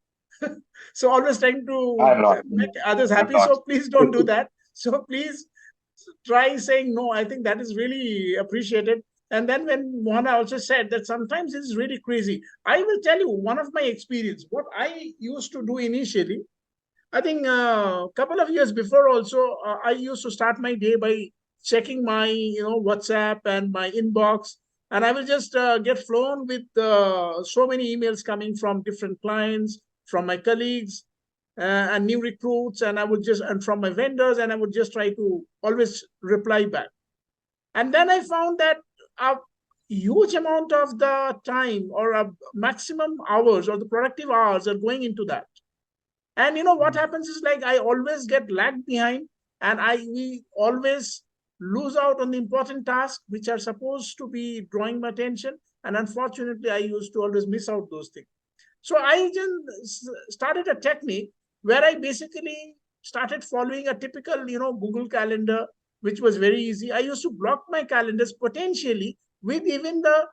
So always trying to make others happy. So please don't do that. So please try saying no. I think that is really appreciated. And then when Mohana also said that sometimes it's really crazy, I will tell you one of my experience. What I used to do initially, I think a couple of years before also, I used to start my day by checking my WhatsApp and my inbox, and I will just get flown with so many emails coming from different clients, from my colleagues and new recruits, and and from my vendors, and I would just try to always reply back. And then I found that a huge amount of the time, or a maximum hours, or the productive hours, are going into that. And what happens is, like, I always get lagged behind, and we always lose out on the important tasks which are supposed to be drawing my attention. And unfortunately, I used to always miss out those things. So I just started a technique where I basically started following a typical, Google Calendar, which was very easy. I used to block my calendars potentially with even the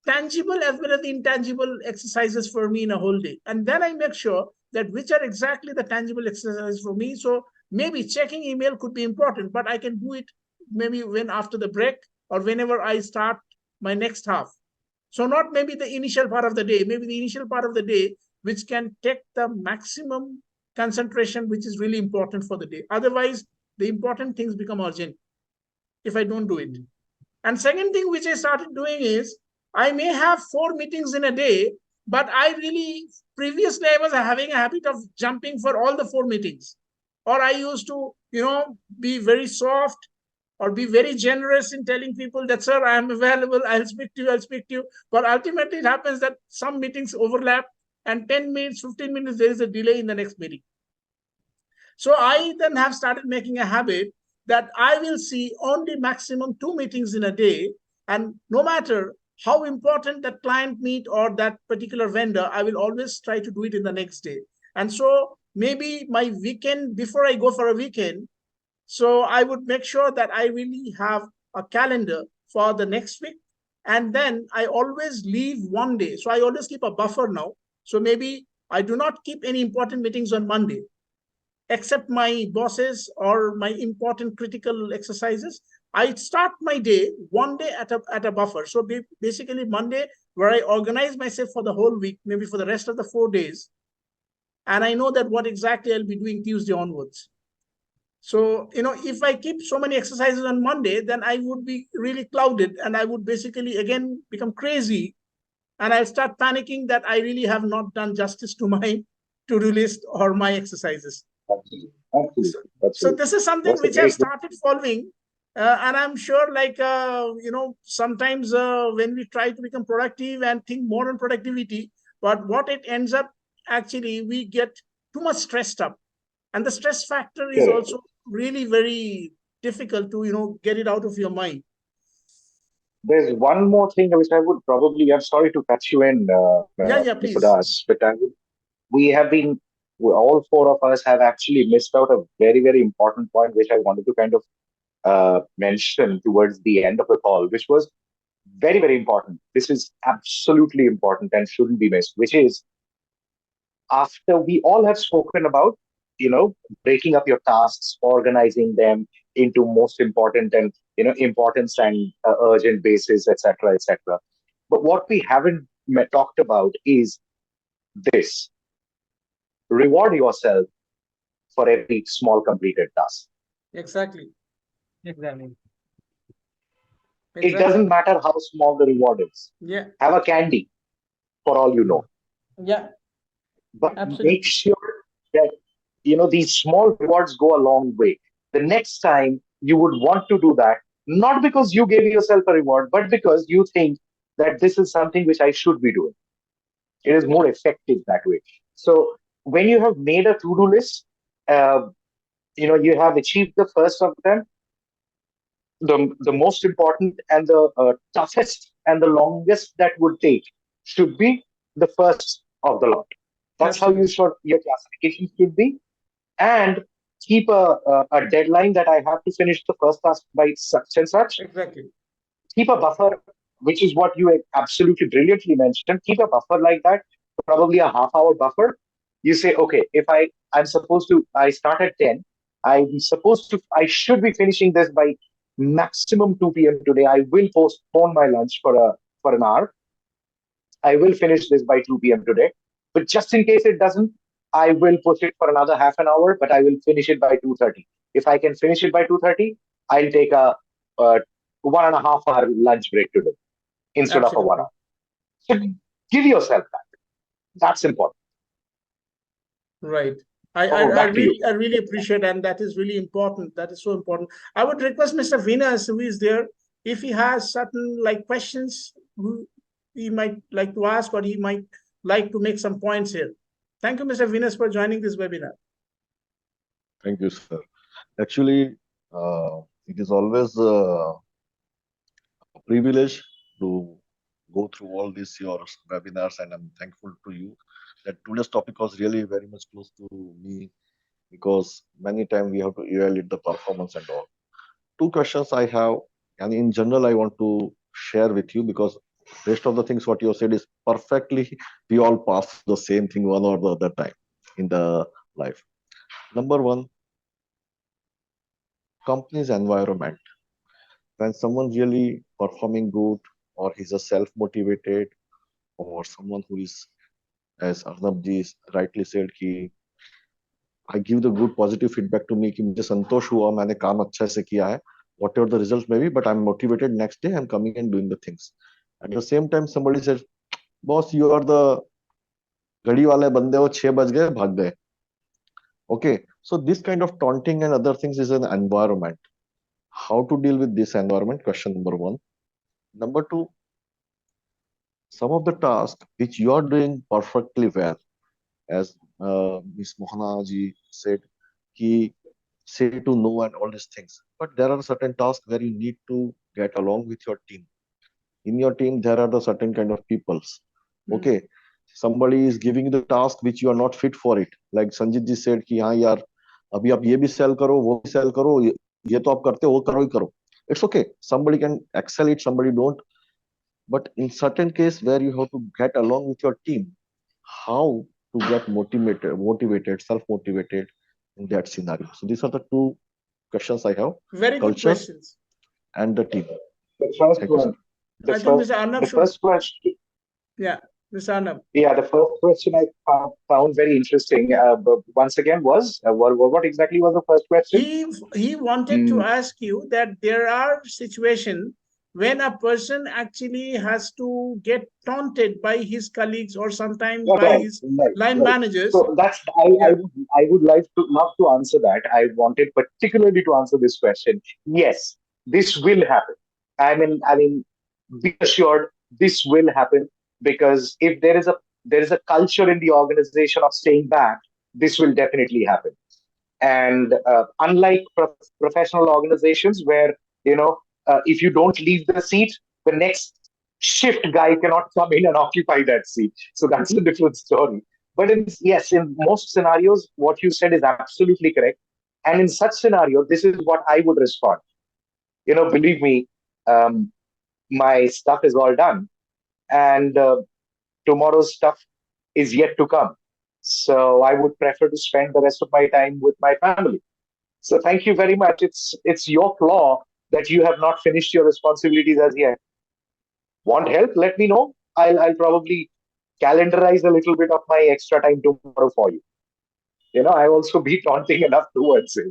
tangible as well as the intangible exercises for me in a whole day. And then I make sure that which are exactly the tangible exercises for me. So maybe checking email could be important, but I can do it maybe when after the break, or whenever I start my next half. So not maybe the initial part of the day, maybe the initial part of the day, which can take the maximum concentration, which is really important for the day. Otherwise, the important things become urgent if I don't do it. And second thing which I started doing is, I may have 4 meetings in a day, but previously I was having a habit of jumping for all the 4 meetings. Or I used to, be very soft or be very generous in telling people that, sir, I am available, I'll speak to you. But ultimately it happens that some meetings overlap, and 10 minutes, 15 minutes, there is a delay in the next meeting. So I then have started making a habit that I will see only maximum 2 meetings in a day. And no matter how important that client meet or that particular vendor, I will always try to do it in the next day. And so maybe my weekend, before I go for a weekend, so I would make sure that I really have a calendar for the next week. And then I always leave one day. So I always keep a buffer now. So maybe I do not keep any important meetings on Monday, except my bosses or my important critical exercises. I start my day one day at a buffer. So basically Monday, where I organize myself for the whole week, maybe for the rest of the 4 days. And I know that what exactly I'll be doing Tuesday onwards. So, if I keep so many exercises on Monday, then I would be really clouded, and I would basically again become crazy, and I'll start panicking that I really have not done justice to my to-do list or my exercises. Absolutely. Absolutely. So this is something which I've started following. And I'm sure, like, sometimes when we try to become productive and think more on productivity, but what it ends up, actually, we get too much stressed up. And the stress factor is also really very difficult to, get it out of your mind. There's one more thing which I would probably, I'm sorry to cut you in, Please. but all four of us have actually missed out a very, very important point, which I wanted to kind of mention towards the end of the call, which was very, very important. This is absolutely important and shouldn't be missed, which is, after we all have spoken about, breaking up your tasks, organizing them into most important and, importance and urgent basis, etc., etc. But what we haven't talked about is this: reward yourself for every small completed task. Exactly. It doesn't matter how small the reward is. Yeah. Have a candy, for all you know. Yeah. But Absolutely. make sure that, these small rewards go a long way. The next time you would want to do that, not because you gave yourself a reward, but because you think that this is something which I should be doing. It is more effective that way. So when you have made a to-do list, you have achieved the first of them. The most important and the toughest and the longest that would take should be the first of the lot. That's how your classification should be. And keep a deadline that I have to finish the first task by such and such. Exactly. Keep a buffer, which is what you absolutely brilliantly mentioned. Keep a buffer like that, probably a half-hour buffer. You say, okay, if I start at 10, I should be finishing this by maximum 2 p.m. today. I will postpone my lunch for an hour. I will finish this by 2 p.m. today. But just in case it doesn't, I will push it for another half an hour, but I will finish it by 2:30. If I can finish it by 2:30, I'll take a 1.5 hour lunch break today instead of a 1 hour. So give yourself that. That's important. Right. Back to you. I really appreciate, and that is really important. That is so important. I would request Mr. Venus, who is there, if he has certain like questions who he might like to ask, or he might like to make some points here. Thank you, Mr. Venus, for joining this webinar. Thank you, sir. Actually, it is always a privilege to go through all these your webinars, and I'm thankful to you that today's topic was really very much close to me, because many times we have to evaluate the performance and all. Two questions I have, and in general, I want to share with you, because rest of the things what you said is perfectly, we all pass the same thing one or the other time in the life. Number one, company's environment. When someone really performing good, or he's a self-motivated, or someone who is, as Arnab ji rightly said, कि I give the good positive feedback to me कि मुझे संतोष हुआ, मैंने काम अच्छा से किया है, whatever the results may be, but I'm motivated. Next day I'm coming and doing the things. At the same time somebody says, boss, you are the घड़ी वाले बंदे हो, 6 बज गए भाग गए. Okay, so this kind of taunting and other things is an environment. How to deal with this environment? Question number one. Number two, some of the tasks which you are doing perfectly well, as Ms. Mohana ji said, he say to no and all these things. But there are certain tasks where you need to get along with your team. In your team, there are the certain kind of peoples. Okay, somebody is giving you the task which you are not fit for it. Like Sanjit ji said कि हाँ यार अभी आप ये भी sell करो, वो भी sell करो, ये तो आप करते हो, वो करो ही करो. It's okay. Somebody can excel it, somebody don't. But in certain case where you have to get along with your team, how to get motivated, self-motivated in that scenario. So these are the two questions I have. Very good Culture questions. and the team. The first Thank you, sir. one. The I think first, Mr. Arnab the should, first question. yeah, Mr. Arnab. Yeah, the first question I found very interesting. But once again, was what exactly was the first question? He wanted to ask you that there are situations when a person actually has to get taunted by his colleagues, or sometimes by Right, his right, line right. managers. So that's Yeah. I would like to love to answer that. I wanted particularly to answer this question. Yes, this will happen. I mean, be assured this will happen, because if there is a culture in the organization of staying back, this will definitely happen. And unlike professional organizations where, if you don't leave the seat, the next shift guy cannot come in and occupy that seat. So that's a different story. But yes, in most scenarios, what you said is absolutely correct. And in such scenario, this is what I would respond. Believe me, my stuff is all done, and tomorrow's stuff is yet to come. So I would prefer to spend the rest of my time with my family. So thank you very much. It's your flaw that you have not finished your responsibilities as yet. Want help? Let me know. I'll probably calendarize a little bit of my extra time tomorrow for you. I also be taunting enough towards it.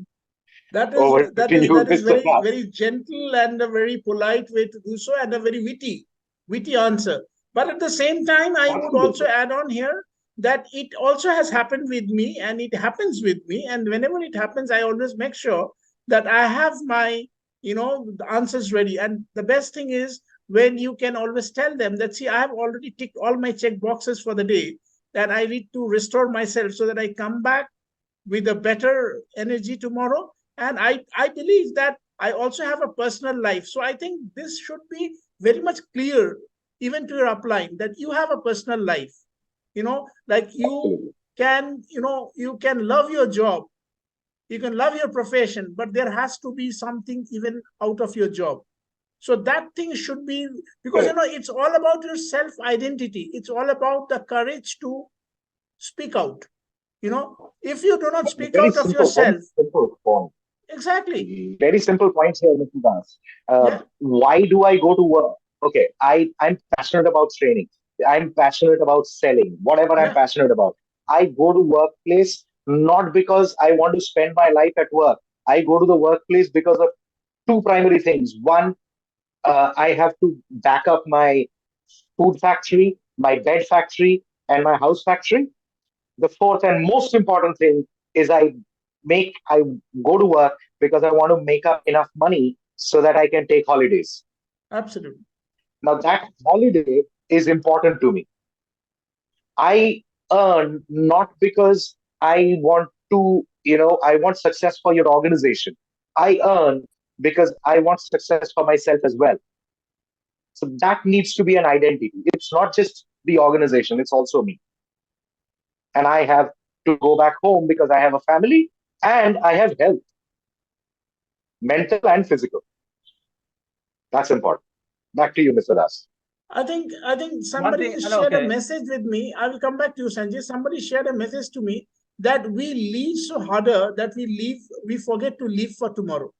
That Over is to you, that is Mr. very, Das. very gentle and a very polite way to do so, and a very witty answer. But at the same time, I would also add on here that it also has happened with me, and it happens with me. And whenever it happens, I always make sure that I have my, the answers ready. And the best thing is when you can always tell them that, see, I have already ticked all my check boxes for the day, that I need to restore myself so that I come back with a better energy tomorrow. And I believe that I also have a personal life. So I think this should be very much clear, even to your upline, that you have a personal life. Like you can, you can love your job, you can love your profession, but there has to be something even out of your job. So that thing should be, because it's all about your self identity. It's all about the courage to speak out. If you do not speak Very out of simple, very yourself, simple point. exactly. Very simple points here, Mr. Das. Yeah. Why do I go to work? Okay, I'm passionate about training. I'm passionate about selling, whatever I'm Yeah. passionate about. I go to workplace not because I want to spend my life at work. I go to the workplace because of two primary things. One, I have to back up my food factory, my bed factory, and my house factory. The fourth and most important thing is I go to work because I want to make up enough money so that I can take holidays. Absolutely. Now that holiday is important to me. I earn not because I want to, I want success for your organization. I earn because I want success for myself as well. So that needs to be an identity. It's not just the organization, it's also me. And I have to go back home because I have a family and I have health, mental and physical. That's important. Back to you, Mr. Das. I think somebody shared a message with me. I will come back to you, Sanjay. Somebody shared a message to me that we live so harder that we forget to live for tomorrow.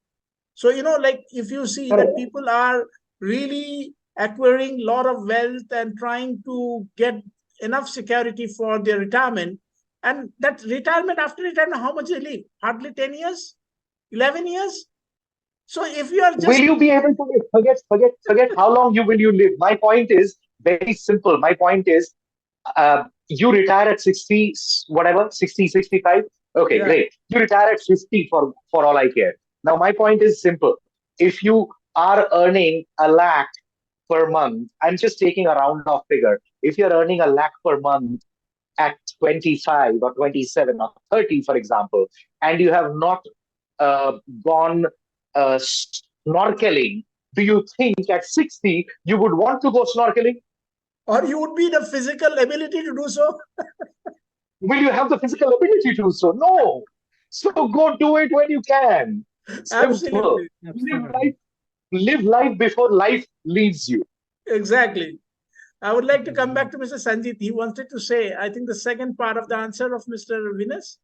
So, like if you see that people are really acquiring a lot of wealth and trying to get enough security for their retirement, and that retirement, after retirement, how much they live? Hardly 10 years, 11 years. So if you are just... Will you be able to live? Forget how long will you live? My point is very simple. My point is you retire at 60, whatever, 60, 65. Okay, Yeah. great. You retire at 50 for all I care. Now, my point is simple. If you are earning a lakh per month, I'm just taking a round off figure. If you're earning a lakh per month at 25 or 27 or 30, for example, and you have not gone snorkeling, do you think at 60 you would want to go snorkeling? Or you would be the physical ability to do so? Will you have the physical ability to do so? No. So go do it when you can. Simple. Absolutely. Live life before life leaves you. Exactly. I would like to come back to Mr. Sanjit. He wanted to say, I think, the second part of the answer of Mr. Venus.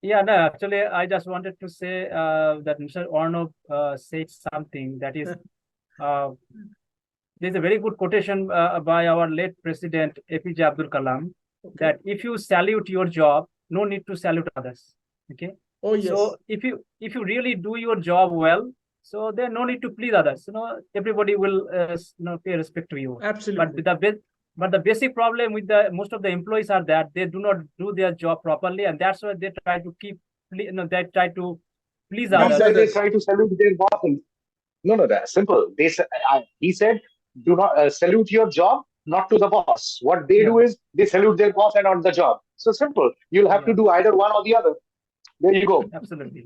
Yeah, no, actually, I just wanted to say that Mr. Arnob said something that is, there's a very good quotation by our late president, APJ Abdul Kalam, that if you salute your job, no need to salute others. Okay. Oh, yes. So if you really do your job well, so there's no need to please others. Everybody will pay respect to you. Absolutely. But the basic problem with most of the employees are that they do not do their job properly, and that's why they try to they try to please others. They try to salute their bosses. No, that's simple. He said, do not salute your job, not to the boss. What they do is they salute their boss and not the job. So simple. You'll have to do either one or the other. There you go. Absolutely.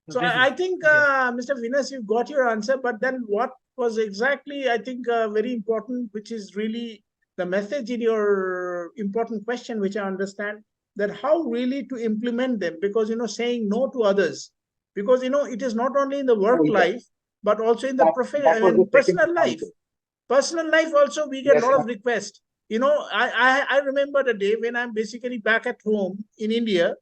So I think, Mr. Venus, you got your answer, but then what was exactly, I think, very important, which is really the message in your important question, which I understand, that how really to implement them, because, saying no to others, because, it is not only in the work life, but also in the personal life. Personal life also, we get a lot of requests. I remember the day when I'm basically back at home in India,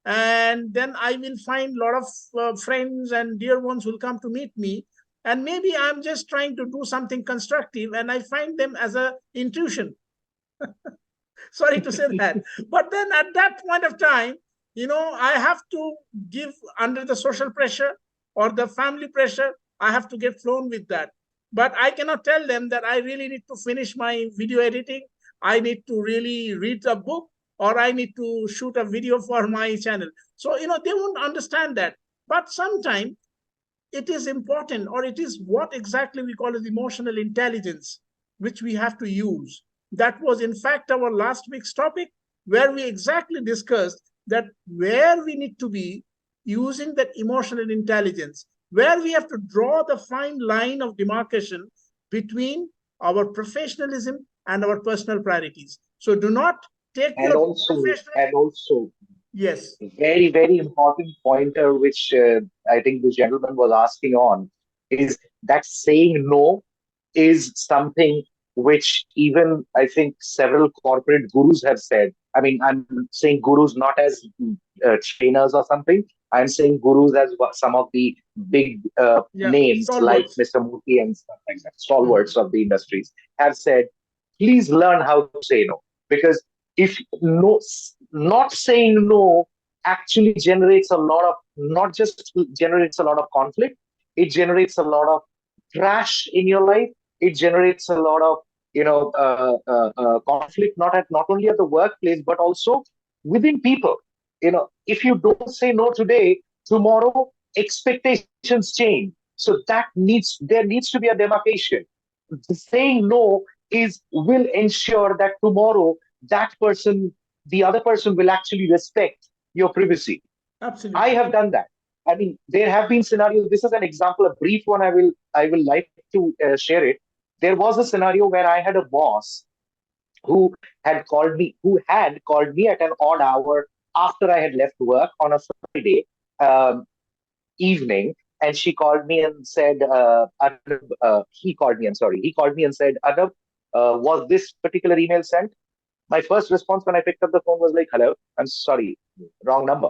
and then I will find a lot of friends and dear ones who will come to meet me. And maybe I'm just trying to do something constructive, and I find them as a intrusion. Sorry to say that. But then at that point of time, I have to give under the social pressure or the family pressure. I have to get flown with that. But I cannot tell them that I really need to finish my video editing. I need to really read a book, or I need to shoot a video for my channel. So, they won't understand that. But sometimes it is important, or it is what exactly we call as emotional intelligence, which we have to use. That was, in fact, our last week's topic, where we exactly discussed that where we need to be using that emotional intelligence, where we have to draw the fine line of demarcation between our professionalism and our personal priorities. So do not take and also yes, very, very important pointer, which I think the gentleman was asking on, is that saying no is something which even I think several corporate gurus have said. I mean, I'm saying gurus not as trainers or something. I'm saying gurus as some of the big names like Mr. Murthy and stuff like that, stalwarts of the industries have said, please learn how to say no. Because if not saying no actually generates a lot of, not just generates a lot of conflict, it generates a lot of trash in your life. It generates a lot of conflict not only at the workplace but also within people. If you don't say no today, tomorrow expectations change. So there needs to be a demarcation. Saying no will ensure that tomorrow the other person will actually respect your privacy. Absolutely. I have done that. I mean, there have been scenarios. This is an example, a brief one. I will like to share it. There was a scenario where I had a boss who had called me at an odd hour after I had left work on a Friday um, evening, and she called me and said, Arnab, he called me. I'm sorry. He called me and said, Arnab, was this particular email sent? My first response when I picked up the phone was like, hello, I'm sorry, wrong number.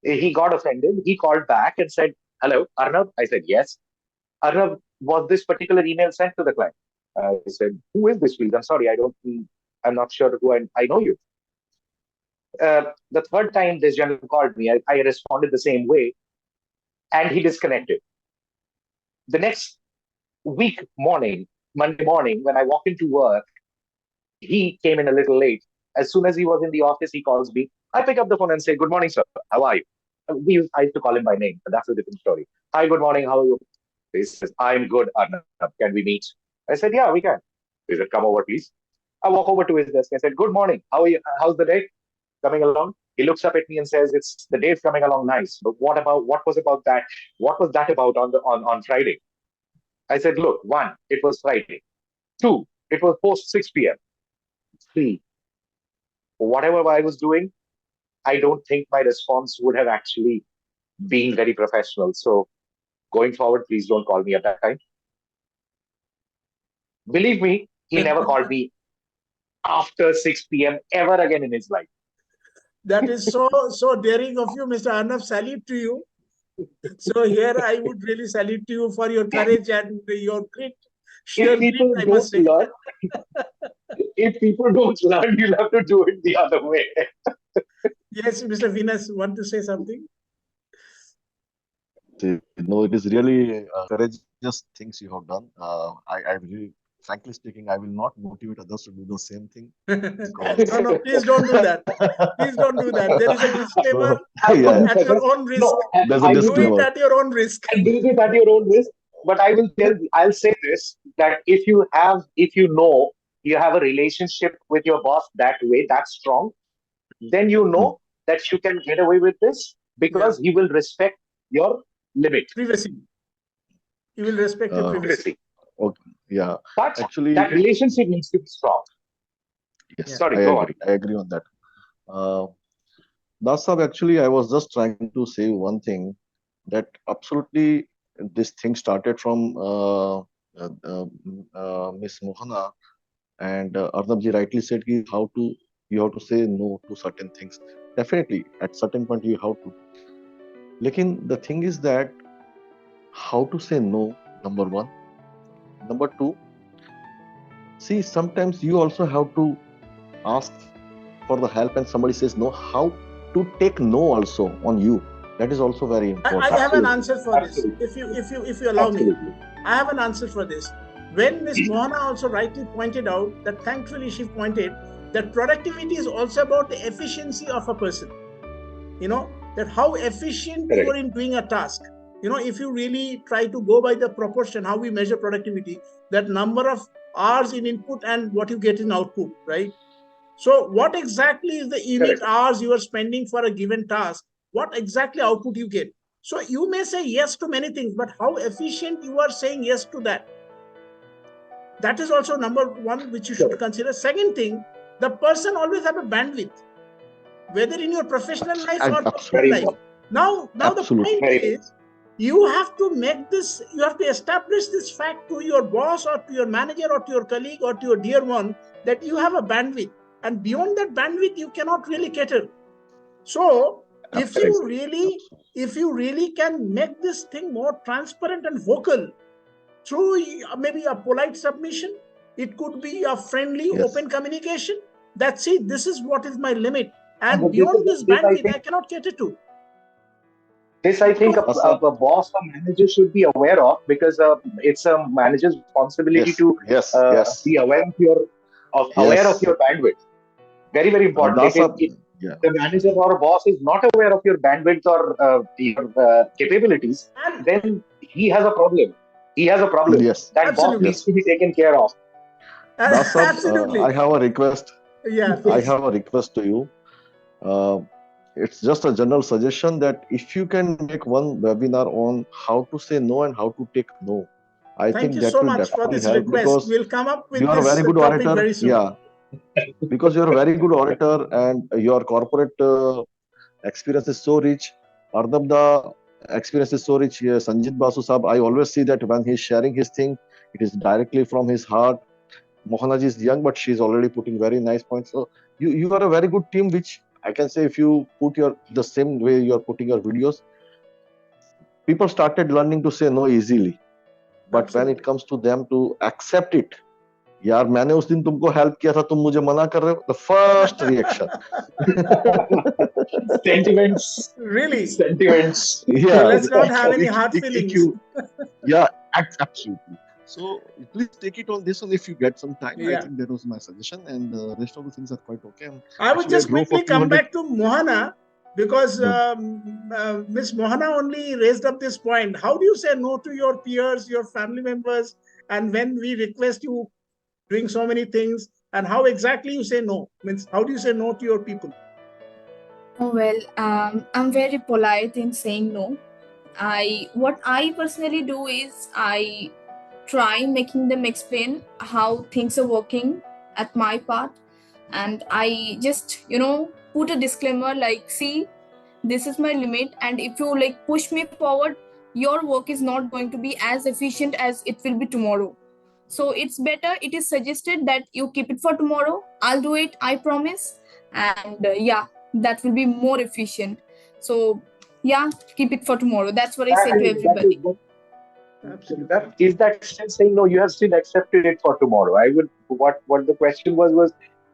He got offended. He called back and said, hello, Arnab. I said, yes. Arnab, was this particular email sent to the client? I said, who is this, please? I'm sorry, I'm not sure who I know you. The third time this gentleman called me, I responded the same way, and he disconnected. The next week morning, Monday morning, when I walked into work, he came in a little late. As soon as he was in the office, he calls me. I pick up the phone and say, good morning, sir. How are you? I used to call him by name, but that's a different story. Hi, good morning. How are you? He says, I'm good, Arnab. Can we meet? I said, yeah, we can. He said, come over, please. I walk over to his desk. I said, good morning. How are you? How's the day coming along? He looks up at me and says, "It's the day's coming along nice. But what was about that? What was that about on Friday?" I said, look, one, it was Friday. Two, it was post 6 p.m. Three, whatever I was doing, I don't think my response would have actually been very professional. So going forward, please don't call me at that time. Believe me, he never called me after 6 p.m. ever again in his life. That is so daring of you, Mr. Arnab. Salute to you. So here I would really salute to you for your courage and your grit. Sheer grit, I must say. If people don't learn, you'll have to do it the other way. Yes, Mr. Venus, want to say something? No, it is really courageous things you have done. I really, frankly speaking, I will not motivate others to do the same thing. No, please don't do that. Please don't do that. There is a disclaimer. Yeah. At your own risk. No, There's a Do disclaimer. it at your own risk. And do it at your own risk. But I'll say this, that if you know you have a relationship with your boss that way, that strong, then you know that you can get away with this because he will respect your limit. Privacy. You will respect your privacy. Okay, yeah. But Actually, that relationship needs to be strong. yes, Yeah. Sorry, I agree on that. Dasab, actually, I was just trying to say one thing, that absolutely this thing started from Miss Mohana, and Arnabji rightly said you have to say no to certain things. Definitely, at certain point you have to. Lekin the thing is that how to say no, number one. Number two, see, sometimes you also have to ask for the help and somebody says no, how to take no also on you. That is also very important. I have an answer for Absolutely. this. If you allow me, Absolutely. I have an answer for this. When Ms. Mohana also rightly pointed out that, thankfully she pointed that productivity is also about the efficiency of a person. That how efficient you are in doing a task. If you really try to go by the proportion, how we measure productivity, that number of hours in input and what you get in output, right? So what exactly is the unit hours you are spending for a given task? What exactly output you get? So you may say yes to many things, but how efficient you are saying yes to that? That is also number one, which you should consider. Second thing, the person always have a bandwidth, whether in your professional life or personal life. Now the point is, you have to establish this fact to your boss or to your manager or to your colleague or to your dear one, that you have a bandwidth. And beyond that bandwidth, you cannot really cater. So if you really can make this thing more transparent and vocal through maybe a polite submission, it could be a friendly, open communication. That's it. This is what is my limit. And beyond this bandwidth, I cannot cater to. This, I think, a boss or manager should be aware of, because it's a manager's responsibility Yes, to yes, yes, be aware of yes. your bandwidth. Very, very important. Dasa, If yeah, the manager or boss is not aware of your bandwidth or your capabilities, And then he has a problem. He has a problem. yes, That boss absolutely, needs yes. to be taken care of. Dasa, absolutely. I have a request. Yeah, I please. have a request to you. Uh, it's just a general suggestion that if you can make one webinar on how to say no and how to take no, I Thank think you that so will much for definitely this help, request. because We'll come up you with are a this very good topic orator. very soon. Yeah, because you're a very good orator and your corporate experience is so rich. Arnab, the experience is so rich. Yeah, Sanjit Basu Sab, I always see that when he's sharing his thing, it is directly from his heart. Mohana ji is young, but she's already putting very nice points. So you are a very good team, which I can say if you put your the same way you are putting your videos, people started learning to say no easily. But when it Absolutely. comes to them to accept it, यार मैंने उस दिन तुमको help किया था, तुम मुझे मना कर रहे हो, the first reaction. Sentiments, Really? sentiments. Yeah, Let's not have any if, hard if, if feelings. you, yeah, absolutely. So please take it on this one if you get some time. I Yeah. think that was my suggestion, and the rest of the things are quite okay. And I would actually, I just drove for quickly come 200. back to Mohana, because Hmm. Miss Mohana only raised up this point. How do you say no to your peers, your family members, and when we request you doing so many things, and how exactly you say no? Means, how do you say no to your people? Oh, well, I'm very polite in saying no. What I personally do is I try making them explain how things are working at my part, and I just put a disclaimer like, see, this is my limit, and if you like push me forward, your work is not going to be as efficient as it will be tomorrow. So it's better, it is suggested that you keep it for tomorrow. I'll do it, I promise. And yeah, that will be more efficient. So yeah, keep it for tomorrow. That's what I say to everybody. Absolutely. That still saying no? You have still accepted it for tomorrow. I would. What the question was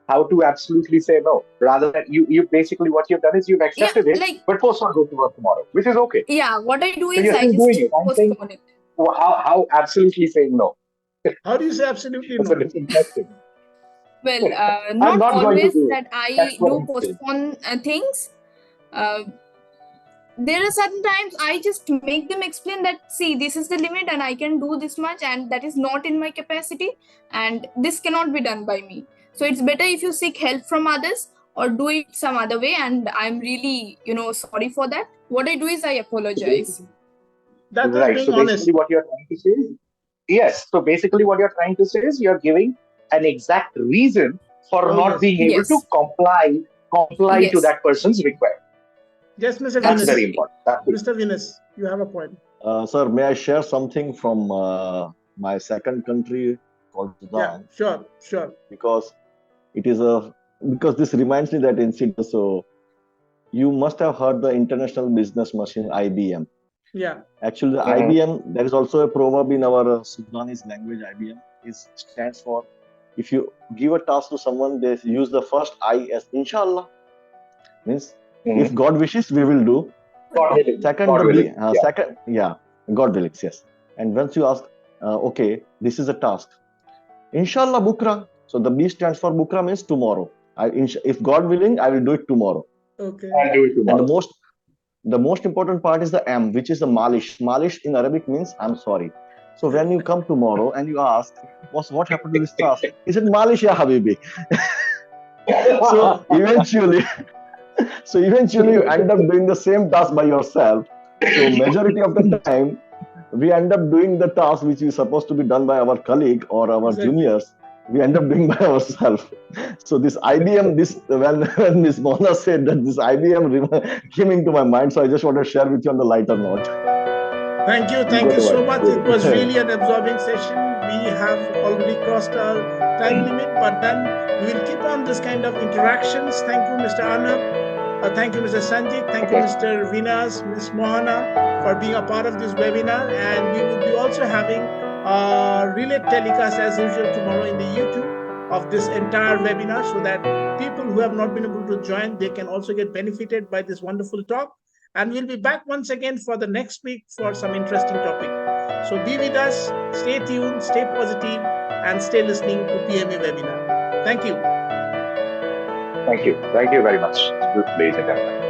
how to absolutely say no. Rather than you basically what you've done is you've Yeah, accepted it, like, but post on go to work tomorrow, which is okay. yeah, what I do So is you're I still doing just it. I'm saying postpone it. how absolutely saying no. How do you say absolutely That's a no? different question. Well, I'm not not going to always do it. that I That's what do I'm saying. postpone things. Uh, there are certain times I just make them explain that, see, this is the limit and I can do this much, and that is not in my capacity, and this cannot be done by me. So it's better if you seek help from others or do it some other way, and I'm really sorry for that. What I do is I apologize. That is Right. being So honest. basically, what you're trying to say is yes. So basically, what you're trying to say is you're giving an exact reason for Oh, not yes. being able to Yes, comply to yes, that person's request. Yes, Mr. That's Venus. very absolutely. important. That's it. Mr. Venus, you have a point. Sir, may I share something from my second country called Yeah, Sudan? sure, sure. Because it is a because this reminds me that incident. So you must have heard the international business machine IBM. Yeah. Actually, the Mhm. IBM, there is also a proverb in our Sudanese language. IBM stands for, if you give a task to someone, they use the first I as Inshallah, means Mhm. if God wishes, we will do. God willing. Second, God willing. Yeah. second, yeah, God willing, yes. And once you ask, okay, this is a task, Inshallah Bukra. So the B stands for Bukra, means tomorrow. If God willing, I will do it tomorrow. Okay. I'll do it And tomorrow. the most important part is the M, which is the malish. Malish in Arabic means I'm sorry. So when you come tomorrow and you ask, boss, what happened to this task? He said, malish ya habibi. So eventually you end up doing the same task by yourself. So majority of the time, we end up doing the task which is supposed to be done by our colleague or our Exactly. juniors. We end up doing by ourselves. So this IBM, when Ms. Mona said that, this IBM came into my mind. So I just want to share with you on the lighter note. Thank you. Thank you so much. It was really an absorbing session. We have already crossed our time limit, but then we will keep on this kind of interactions. Thank you, Mr. Arnab. Thank you, Mr. Sanjit. Thank you, Mr. Vinas, Ms. Mohana, for being a part of this webinar. And we will be also having a relay telecast as usual tomorrow in the YouTube of this entire webinar, so that people who have not been able to join, they can also get benefited by this wonderful talk. And we'll be back once again for the next week for some interesting topic. So be with us, stay tuned, stay positive, and stay listening to PMA webinar. Thank you. Thank you. Thank you very much, ladies and gentlemen.